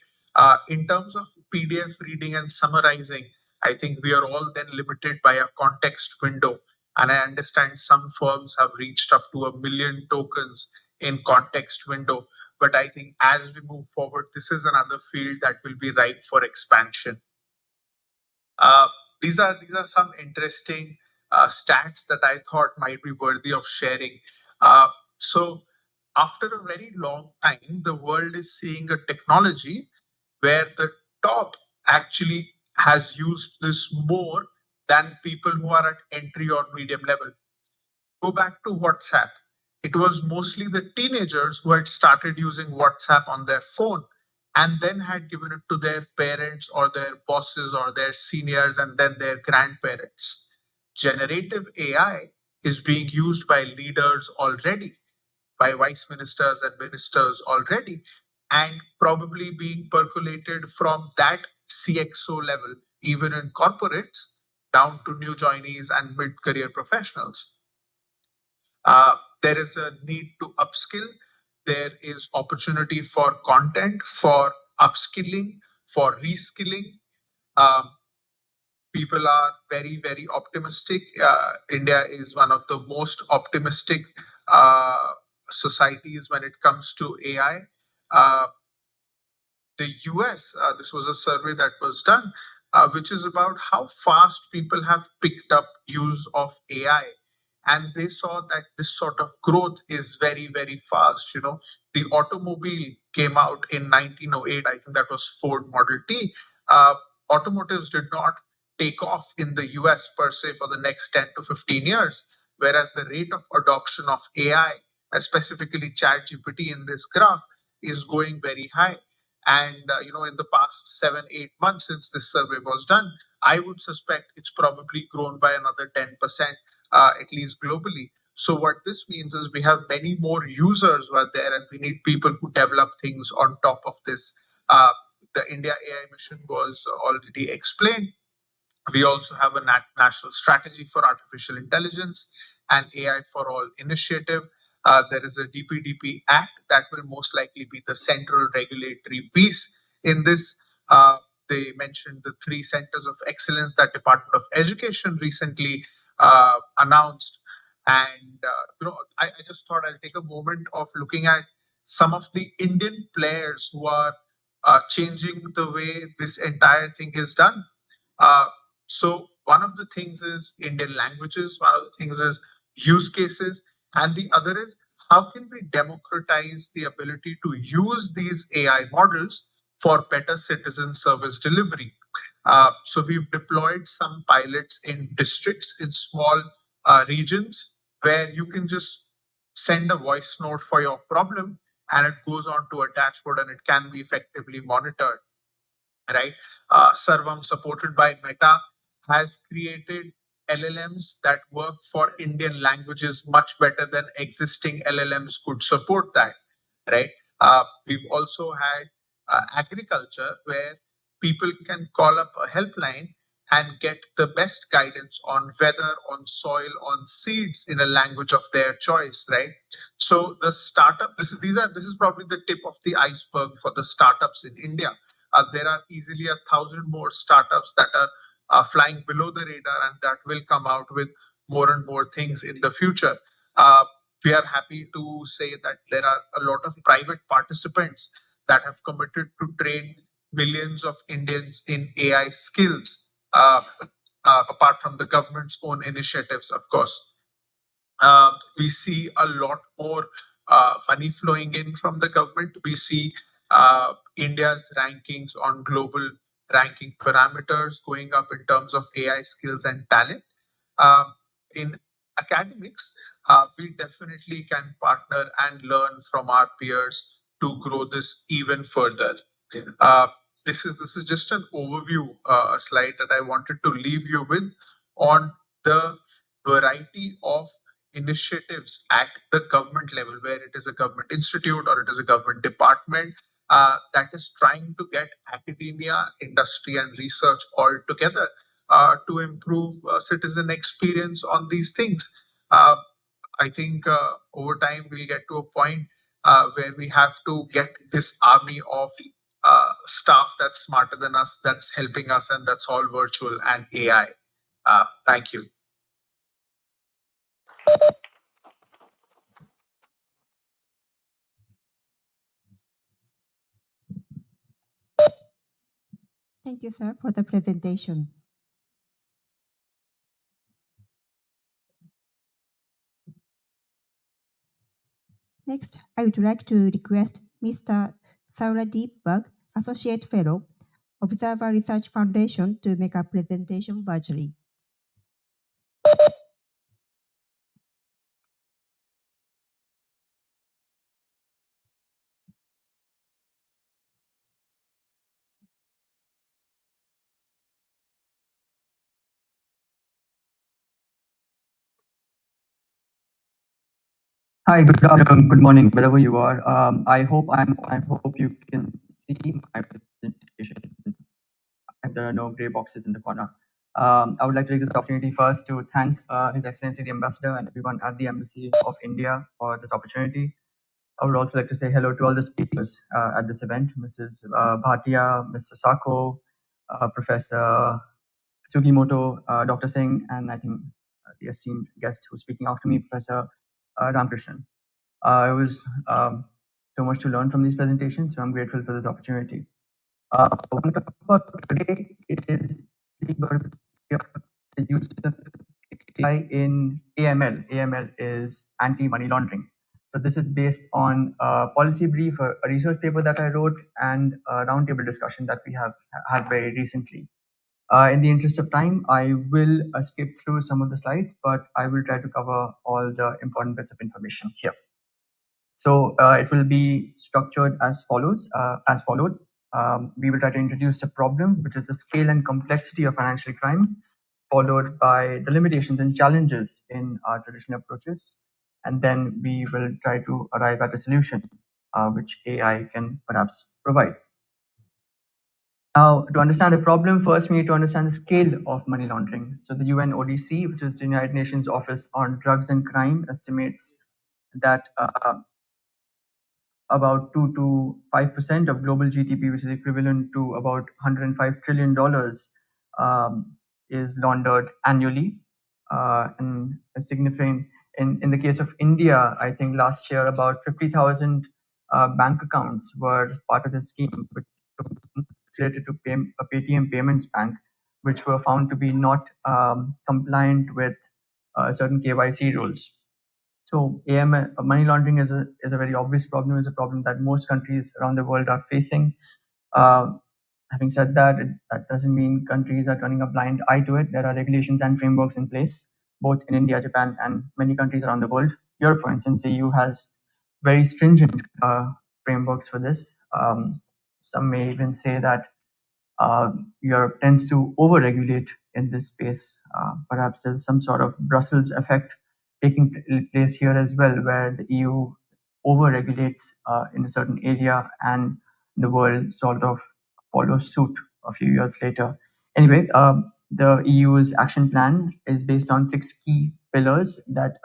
In terms of PDF reading and summarizing, I think we are all then limited by a context window. And I understand some firms have reached up to 1 million tokens in context window. But I think as we move forward, this is another field that will be ripe for expansion. These are some interesting stats that I thought might be worthy of sharing. So after a very long time, the world is seeing a technology where the top actually has used this more than people who are at entry or medium level. Go back to WhatsApp. It was mostly the teenagers who had started using WhatsApp on their phone and then had given it to their parents or their bosses or their seniors and then their grandparents. Generative AI is being used by leaders already, by vice ministers and ministers already, and probably being percolated from that CXO level, even in corporates, down to new joinees and mid-career professionals. There is a need to upskill. There is opportunity for content, for upskilling, for reskilling. People are very, very optimistic. India is one of the most optimistic societies when it comes to AI. The US, this was a survey that was done, which is about how fast people have picked up use of AI. And they saw that this sort of growth is very, very fast. You know, the automobile came out in 1908. I think that was Ford Model T. Automotives did not take off in the US per se for the next 10 to 15 years, whereas the rate of adoption of AI, specifically ChatGPT in this graph, is going very high. And in the past 7-8 months since this survey was done, I would suspect it's probably grown by another 10%, at least globally. So what this means is we have many more users who are there, and we need people who develop things on top of this. The India AI mission was already explained. We also have a national strategy for artificial intelligence and AI for all initiative. There is a DPDP Act that will most likely be the central regulatory piece in this. They mentioned the 3 centers of excellence that Department of Education recently announced. And I just thought I'll take a moment of looking at some of the Indian players who are changing the way this entire thing is done. So one of the things is Indian languages, one of the things is use cases, and the other is how can we democratize the ability to use these AI models for better citizen service delivery. So we've deployed some pilots in districts, in small regions, where you can just send a voice note for your problem and it goes on to a dashboard and it can be effectively monitored. Right? Sarvam, supported by Meta, has created LLMs that work for Indian languages much better than existing LLMs could support that, right? We've also had agriculture where people can call up a helpline and get the best guidance on weather, on soil, on seeds in a language of their choice, right? So the startup, this is probably the tip of the iceberg for the startups in India. There are easily 1,000 more startups that are flying below the radar and that will come out with more and more things in the future. We are happy to say that there are a lot of private participants that have committed to train millions of Indians in AI skills, apart from the government's own initiatives, of course. We see a lot more money flowing in from the government. We see India's rankings on global ranking parameters going up in terms of AI skills and talent. In academics, we definitely can partner and learn from our peers to grow this even further. This is just an overview slide that I wanted to leave you with on the variety of initiatives at the government level, where it is a government institute or it is a government department that is trying to get academia, industry, and research all together to improve citizen experience on these things. I think over time we'll get to a point where we have to get this army of staff that's smarter than us, that's helping us, and that's all virtual and AI. Thank you. Thank you, sir, for the presentation. Next, I would like to request Mr. Sauradeep Bug, Associate Fellow, Observer Research Foundation, to make a presentation virtually. Hi, good afternoon, good morning, wherever you are. I hope you can see my presentation. There are no gray boxes in the corner. I would like to take this opportunity first to thank His Excellency the Ambassador and everyone at the Embassy of India for this opportunity. I would also like to say hello to all the speakers at this event, Mrs. Bhatia, Mr. Sako, Professor Sugimoto, Dr. Singh, and I think the esteemed guest who's speaking after me, Professor Ramkrishnan. It was so much to learn from these presentations, so I'm grateful for this opportunity. What I'm going to talk about today is the use of AI in AML. AML is anti-money laundering. So this is based on a policy brief, a research paper that I wrote, and a roundtable discussion that we have had very recently. In the interest of time, I will skip through some of the slides, but I will try to cover all the important bits of information here. So it will be structured as follows. We will try to introduce the problem, which is the scale and complexity of financial crime, followed by the limitations and challenges in our traditional approaches. And then we will try to arrive at a solution, which AI can perhaps provide. Now, to understand the problem, first we need to understand the scale of money laundering. So the UNODC, which is the United Nations Office on Drugs and Crime, estimates that about 2 to 5% of global GDP, which is equivalent to about $105 trillion, is laundered annually. And a significant, in the case of India, I think last year about 50,000 bank accounts were part of the scheme, which related to a Paytm Payments Bank, which were found to be not compliant with certain KYC rules. So AML, money laundering is a very obvious problem, is a problem that most countries around the world are facing. Having said that, that doesn't mean countries are turning a blind eye to it. There are regulations and frameworks in place, both in India, Japan, and many countries around the world. Europe, for instance, the EU has very stringent frameworks for this. Some may even say that Europe tends to over-regulate in this space. Perhaps there's some sort of Brussels effect taking place here as well, where the EU over-regulates in a certain area and the world sort of follows suit a few years later. Anyway, The EU's action plan is based on 6 key pillars that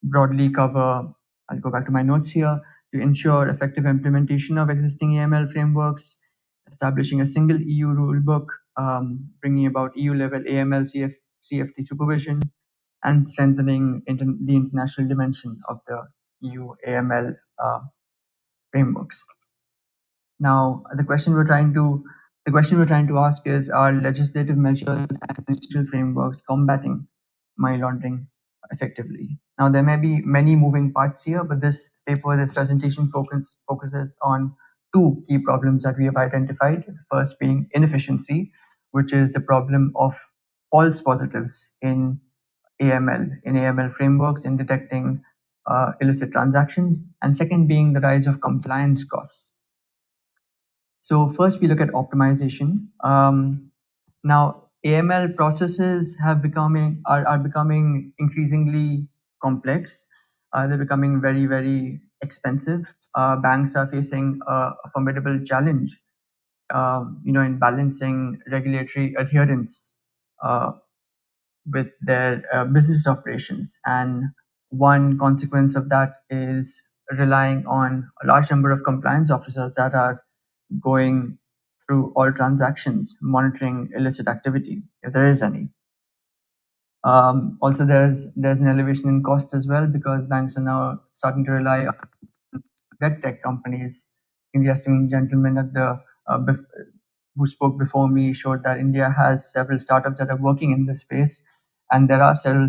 broadly cover. I'll go back to my notes here. To ensure effective implementation of existing AML frameworks, establishing a single EU rulebook, bringing about EU-level AML CFT supervision, and strengthening the international dimension of the EU AML frameworks. Now, the question we're trying to ask is: are legislative measures and institutional frameworks combating money laundering effectively? Now, there may be many moving parts here, but this presentation focuses on 2 key problems that we have identified. The first being inefficiency, which is the problem of false positives in AML frameworks in detecting illicit transactions, and second being the rise of compliance costs. So first we look at optimization. Now AML processes are becoming increasingly complex. They're becoming very, very expensive. Banks are facing a formidable challenge, in balancing regulatory adherence with their business operations. And one consequence of that is relying on a large number of compliance officers that are going through all transactions, monitoring illicit activity, if there is any. Also, there's an elevation in costs as well, because banks are now starting to rely on red tech companies. I think the esteemed gentleman at the who spoke before me showed that India has several startups that are working in this space, and there are several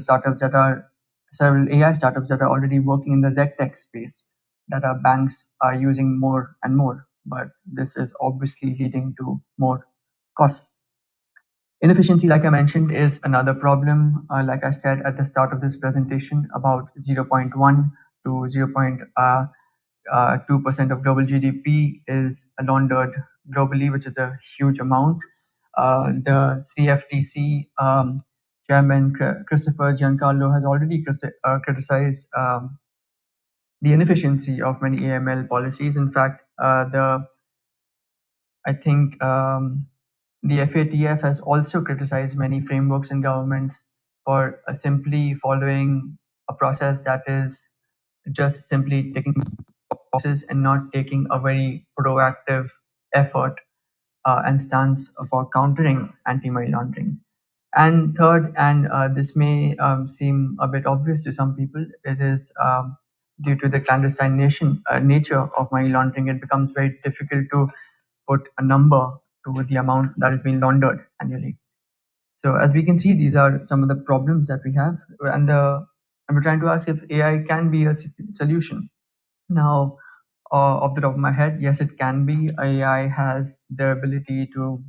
AI startups that are already working in the red tech space that our banks are using more and more. But this is obviously leading to more costs. Inefficiency, like I mentioned, is another problem. Like I said at the start of this presentation, about 0.1 to 0.2% of global GDP is laundered globally, which is a huge amount. The CFTC chairman, Christopher Giancarlo, has already criticized the inefficiency of many AML policies. In fact, the FATF has also criticized many frameworks and governments for simply following a process that is just simply ticking boxes and not taking a very proactive effort and stance for countering anti-money laundering. And third, and this may seem a bit obvious to some people, it is due to the clandestine nature of money laundering, it becomes very difficult to put a number to the amount that is being laundered annually. So as we can see, these are some of the problems that we have, and we're trying to ask if AI can be a solution. Now, off the top of my head, yes, it can be. AI has the ability to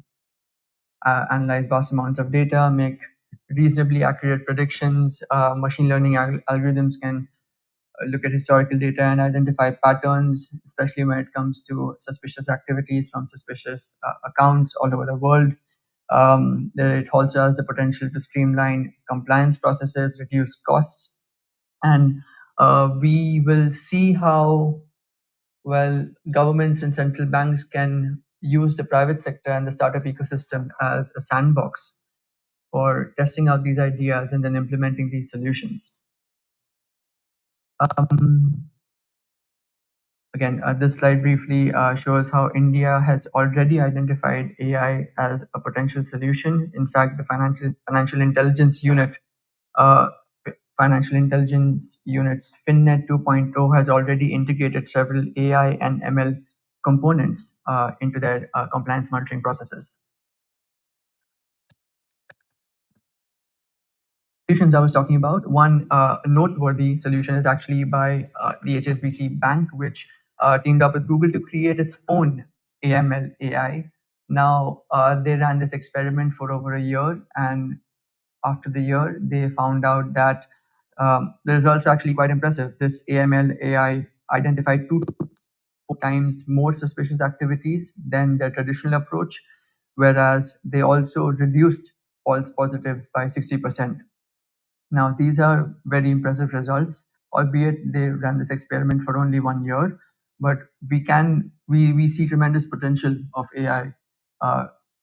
analyze vast amounts of data, make reasonably accurate predictions. Machine learning algorithms can look at historical data and identify patterns, especially when it comes to suspicious activities from suspicious accounts all over the world. It also has the potential to streamline compliance processes, reduce costs, and we will see how well governments and central banks can use the private sector and the startup ecosystem as a sandbox for testing out these ideas and then implementing these solutions. Again, this slide briefly shows how India has already identified AI as a potential solution. In fact, the Financial Intelligence Unit's FinNet 2.0 has already integrated several AI and ML components into their compliance monitoring processes. Solutions I was talking about, one noteworthy solution is actually by the HSBC Bank, which teamed up with Google to create its own AML AI. Now, they ran this experiment for over a year, and after the year, they found out that the results are actually quite impressive. This AML AI identified 2 to 4 times more suspicious activities than their traditional approach, whereas they also reduced false positives by 60%. Now, these are very impressive results, albeit they ran this experiment for only 1 year, but we see tremendous potential of AI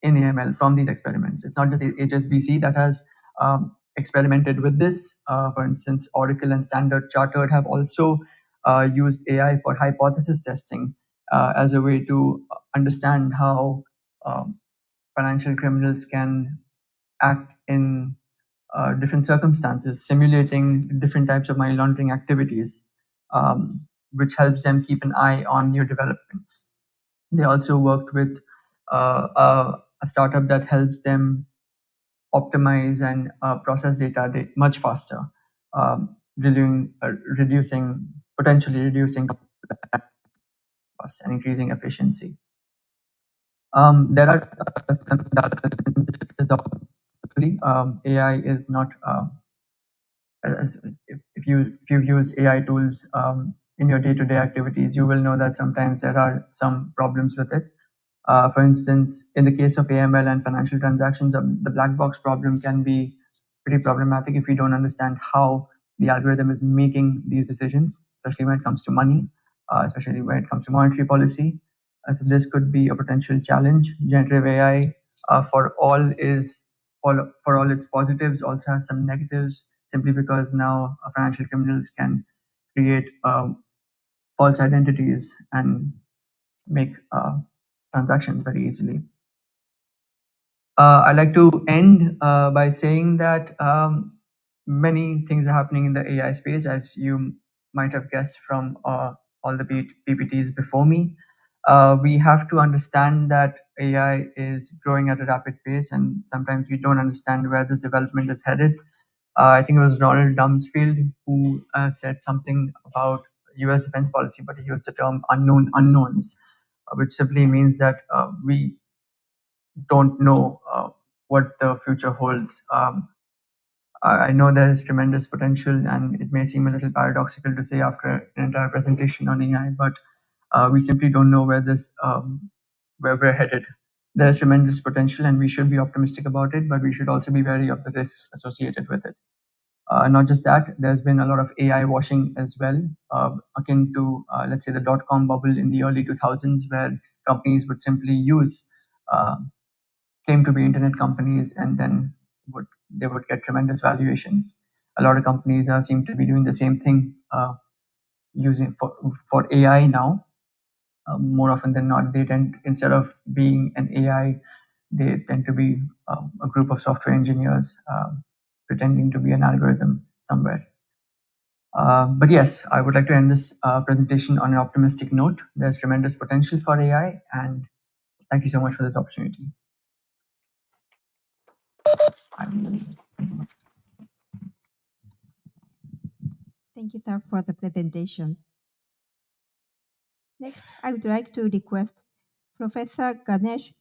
in AML from these experiments. It's not just HSBC that has experimented with this. For instance, Oracle and Standard Chartered have also used AI for hypothesis testing as a way to understand how financial criminals can act in different circumstances, simulating different types of money laundering activities, which helps them keep an eye on new developments. They also worked with a startup that helps them optimize and process data much faster, potentially reducing costs and increasing efficiency. There are some AI is not if you've used AI tools in your day-to-day activities, you will know that sometimes there are some problems with it. For instance, in the case of AML and financial transactions, the black box problem can be pretty problematic if you don't understand how the algorithm is making these decisions, especially when it comes to money, especially when it comes to monetary policy. So this could be a potential challenge. Generative AI, for all its positives, also has some negatives, simply because now financial criminals can create false identities and make transactions very easily. I'd like to end by saying that many things are happening in the AI space, as you might have guessed from all the PPTs before me. We have to understand that AI is growing at a rapid pace, and sometimes we don't understand where this development is headed. I think it was Ronald Rumsfeld who said something about US defense policy, but he used the term unknown unknowns, which simply means that we don't know what the future holds. I know there is tremendous potential, and it may seem a little paradoxical to say after an entire presentation on AI, but we simply don't know where we're headed. There is tremendous potential, and we should be optimistic about it, but we should also be wary of the risks associated with it. Not just that, there's been a lot of AI washing as well, akin to, let's say, the dot-com bubble in the early 2000s, where companies would simply claim to be internet companies, and then they would get tremendous valuations. A lot of companies seem to be doing the same thing using for AI now. More often than not, they tend, instead of being an AI, they tend to be a group of software engineers pretending to be an algorithm somewhere. But yes, I would like to end this presentation on an optimistic note. There's tremendous potential for AI, and thank you so much for this opportunity. Thank you, sir, for the presentation. Next, I would like to request Professor Ganesh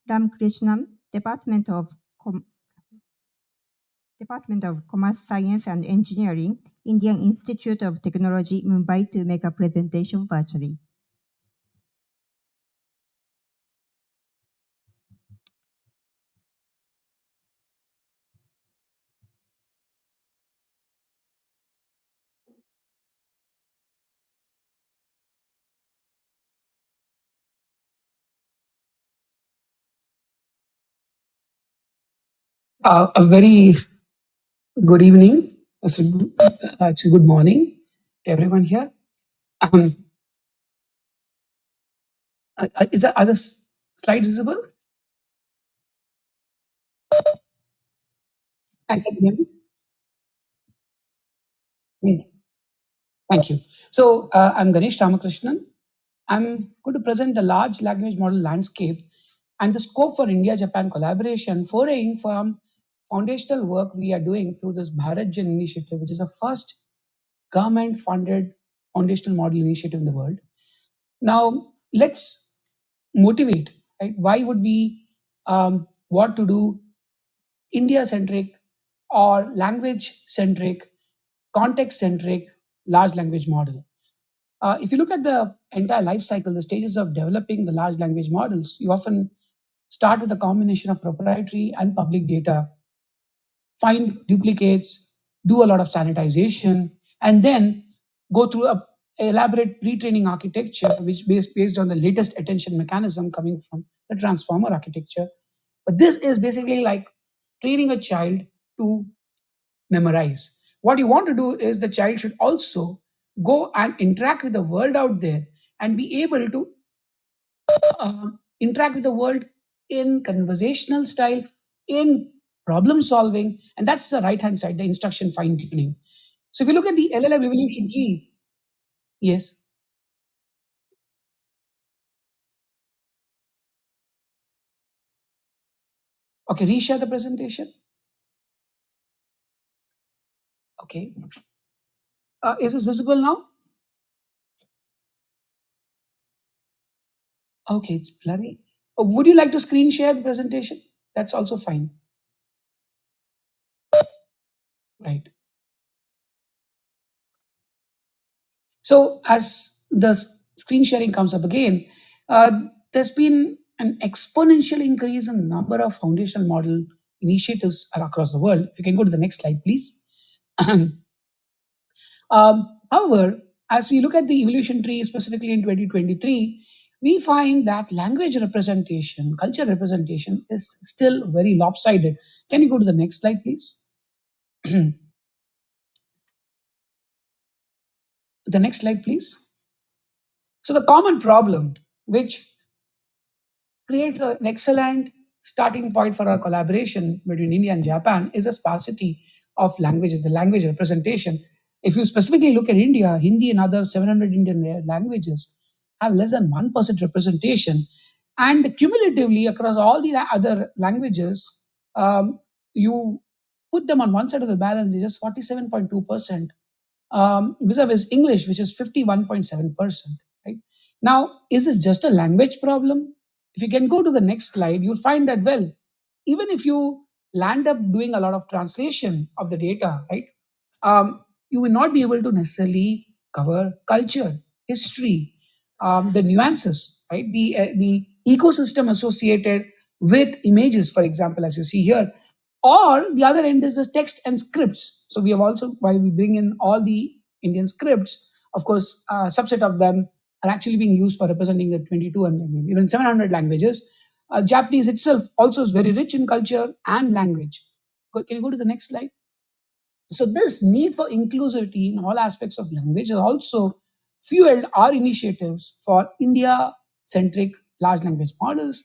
Ramkrishnan, Department of Commerce Science and Engineering, Indian Institute of Technology, Mumbai, to make a presentation virtually. A very good evening, actually good morning to everyone here. Are the slides visible? Can you hear me? Thank you. So I'm Ganesh Ramakrishnan. I'm going to present the large language model landscape and the scope for India-Japan collaboration, foraying from foundational work we are doing through this BharatJan initiative, which is the first government-funded foundational model initiative in the world. Now, let's motivate, right? Why would we want to do India-centric or language-centric, context-centric large language model? If you look at the entire life cycle, the stages of developing the large language models, you often start with a combination of proprietary and public data, find duplicates, do a lot of sanitization, and then go through a elaborate pre-training architecture, which is based on the latest attention mechanism coming from the transformer architecture, But this is basically like training a child to memorize. What you want to do is the child should also go and interact with the world out there and be able to interact with the world in conversational style, in problem solving, and that's the right hand side, the instruction fine tuning. So if you look at the LLM evolution tree, yes. Okay, reshare the presentation. Okay. Is this visible now? Okay, it's blurry. Would you like to screen share the presentation? That's also fine. Right. So as the screen sharing comes up again, there's been an exponential increase in the number of foundational model initiatives across the world. If you can go to the next slide, please. However, as we look at the evolution tree, specifically in 2023, we find that language representation, culture representation is still very lopsided. Can you go to the next slide, please? The next slide, please. So the common problem, which creates an excellent starting point for our collaboration between India and Japan, is a sparsity of languages, the language representation. If you specifically look at India, Hindi and other 700 Indian languages have less than 1% representation. And cumulatively, across all the other languages, you put them on one side of the balance, it's just 47.2%, vis-a-vis English, which is 51.7%. Right? Now, is this just a language problem? If you can go to the next slide, you'll find that, well, even if you land up doing a lot of translation of the data, right, you will not be able to necessarily cover culture, history, the nuances, right, the ecosystem associated with images, for example, as you see here. Or the other end is the text and scripts. So we have also, while we bring in all the Indian scripts, of course, a subset of them are actually being used for representing the 22 and even 700 languages. Japanese itself also is very rich in culture and language. Can you go to the next slide? So this need for inclusivity in all aspects of language has also fueled our initiatives for India-centric large language models,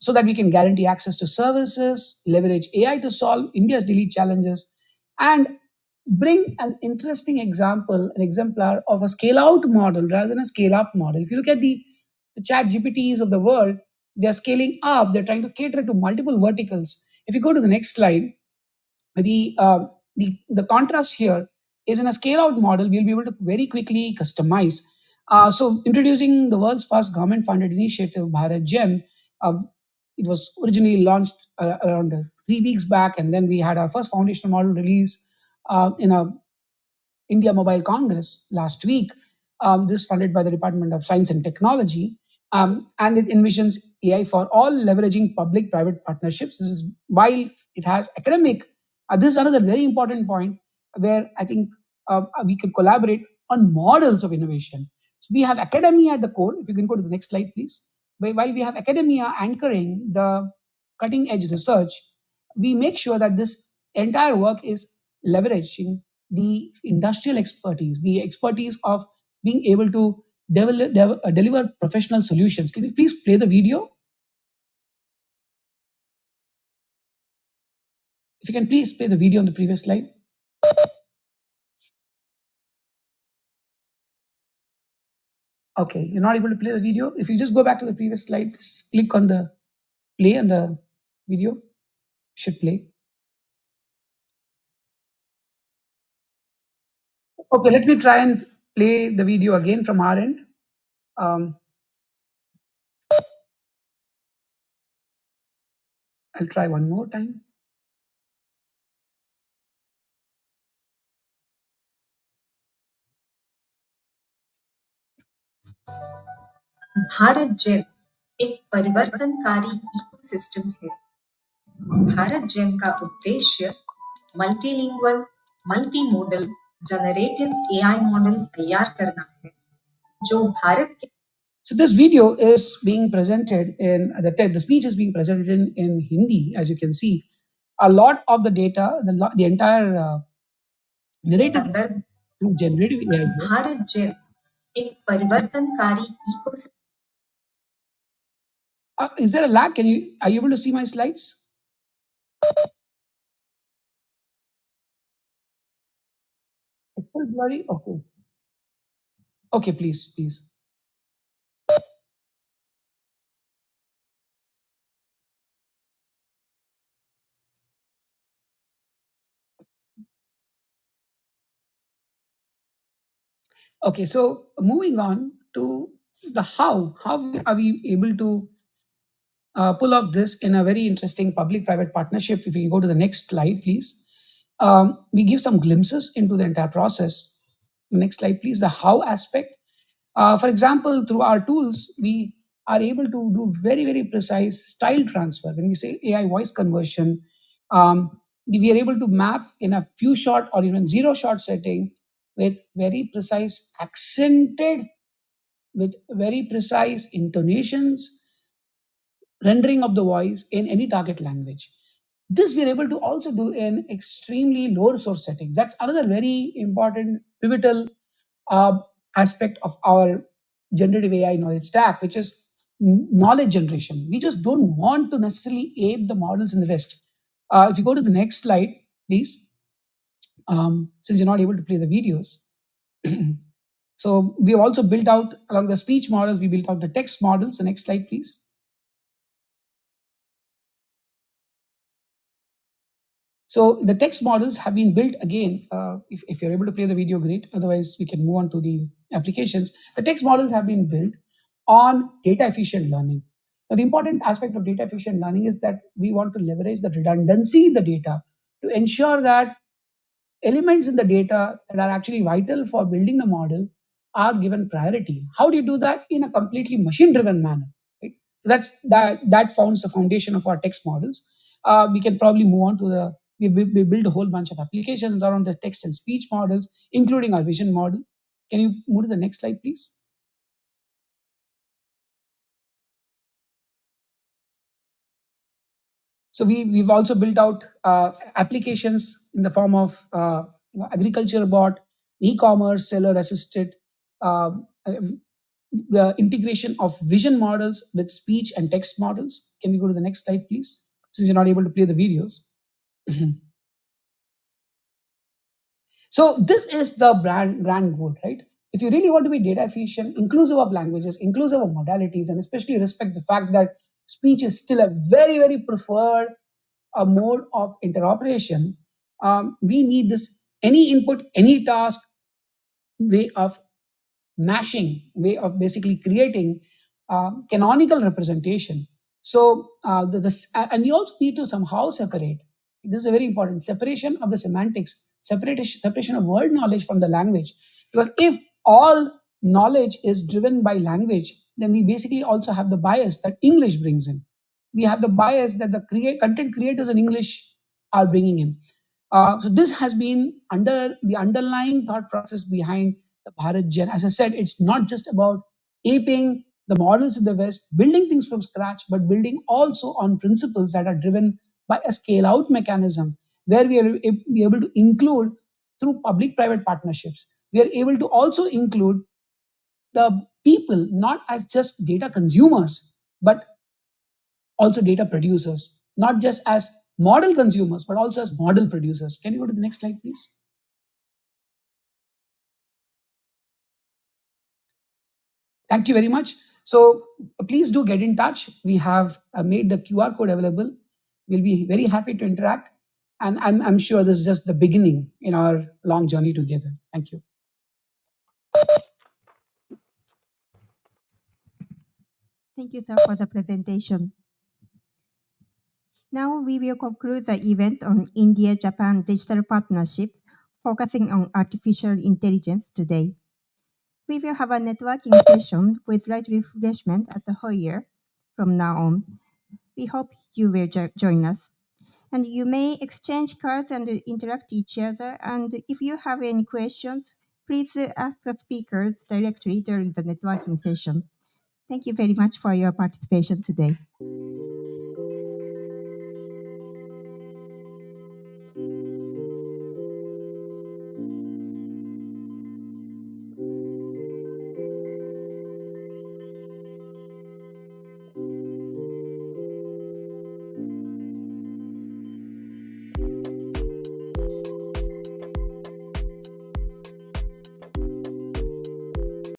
so that we can guarantee access to services, leverage AI to solve India's daily challenges, and bring an interesting example, an exemplar of a scale-out model rather than a scale-up model. If you look at the chat GPTs of the world, they're scaling up, they're trying to cater to multiple verticals. If you go to the next slide, the contrast here is in a scale-out model, we'll be able to very quickly customize. So introducing the world's first government-funded initiative, Bharat Gem, it was originally launched around 3 weeks back, and then we had our first foundational model release in a India Mobile Congress last week. This is funded by the Department of Science and Technology, and it envisions AI for all, leveraging public-private partnerships. This is while it has academic. This is another very important point where I think we can collaborate on models of innovation. So we have academia at the core. If you can go to the next slide, please. While we have academia anchoring the cutting edge research, we make sure that this entire work is leveraging the industrial expertise, the expertise of being able to deliver professional solutions. Can you please play the video? If you can please play the video on the previous slide. Okay, you're not able to play the video. If you just go back to the previous slide, just click on the play and the video should play. Okay, let me try and play the video again from our end. I'll try one more time. Bharat Gen एक परिवर्तनकारी ecosystem है। Bharat Gen का उद्देश्य multilingual, multimodal generative AI model तैयार करना है, जो भारत के So this video is being presented in the speech is being presented in Hindi, as you can see. A lot of the data, the entire narrative संदर्भ through generative AI. Bharat Gen एक परिवर्तनकारी ecosystem Is there a lag? Are you able to see my slides? It's still blurry. Okay. Okay, please. Okay, so moving on to the how are we able to pull off this in a very interesting public-private partnership? If we can go to the next slide, please. We give some glimpses into the entire process. Next slide, please. The how aspect. For example, through our tools, we are able to do very, very precise style transfer. When we say AI voice conversion, we are able to map in a few shot or even 0 shot setting with very precise accented, with very precise intonations, rendering of the voice in any target language. This we are able to also do in extremely low resource settings. That's another very important pivotal aspect of our generative AI knowledge stack, which is knowledge generation. We just don't want to necessarily ape the models in the West. If you go to the next slide, please, since you're not able to play the videos. So we also built out, along the speech models, we built out the text models. The next slide, please. So the text models have been built again. If you're able to play the video, great. Otherwise, we can move on to the applications. The text models have been built on data efficient learning. Now, the important aspect of data efficient learning is that we want to leverage the redundancy in the data to ensure that elements in the data that are actually vital for building the model are given priority. How do you do that? In a completely machine-driven manner. Right? So that forms the foundation of our text models. We can probably move on to we build a whole bunch of applications around the text and speech models, including our vision model. Can you move to the next slide, please? So we've also built out applications in the form of agriculture bot, e-commerce, seller assisted, the integration of vision models with speech and text models. Can we go to the next slide, please? Since you're not able to play the videos. So this is the grand goal, right? If you really want to be data efficient, inclusive of languages, inclusive of modalities, and especially respect the fact that speech is still a very, very preferred mode of interoperation, we need this any input, any task way of mashing, way of basically creating canonical representation. So and we also need to somehow separate. This is a very important separation of the semantics, separation of word knowledge from the language. Because if all knowledge is driven by language, then we basically also have the bias that English brings in. We have the bias that the content creators in English are bringing in. So this has been under the underlying thought process behind the Bharat Gen. As I said, it's not just about aping the models in the West, building things from scratch, but building also on principles that are driven by a scale-out mechanism, where we are able to include through public-private partnerships. We are able to also include the people not as just data consumers, but also data producers, not just as model consumers, but also as model producers. Can you go to the next slide, please? Thank you very much. So please do get in touch. We have made the QR code available. We'll be very happy to interact. And I'm sure this is just the beginning in our long journey together. Thank you. Thank you, sir, for the presentation. Now we will conclude the event on India-Japan digital partnership, focusing on artificial intelligence today. We will have a networking session with light refreshment at the foyer from now on. We hope you will join us. And you may exchange cards and interact each other. And if you have any questions, please ask the speakers directly during the networking session. Thank you very much for your participation today.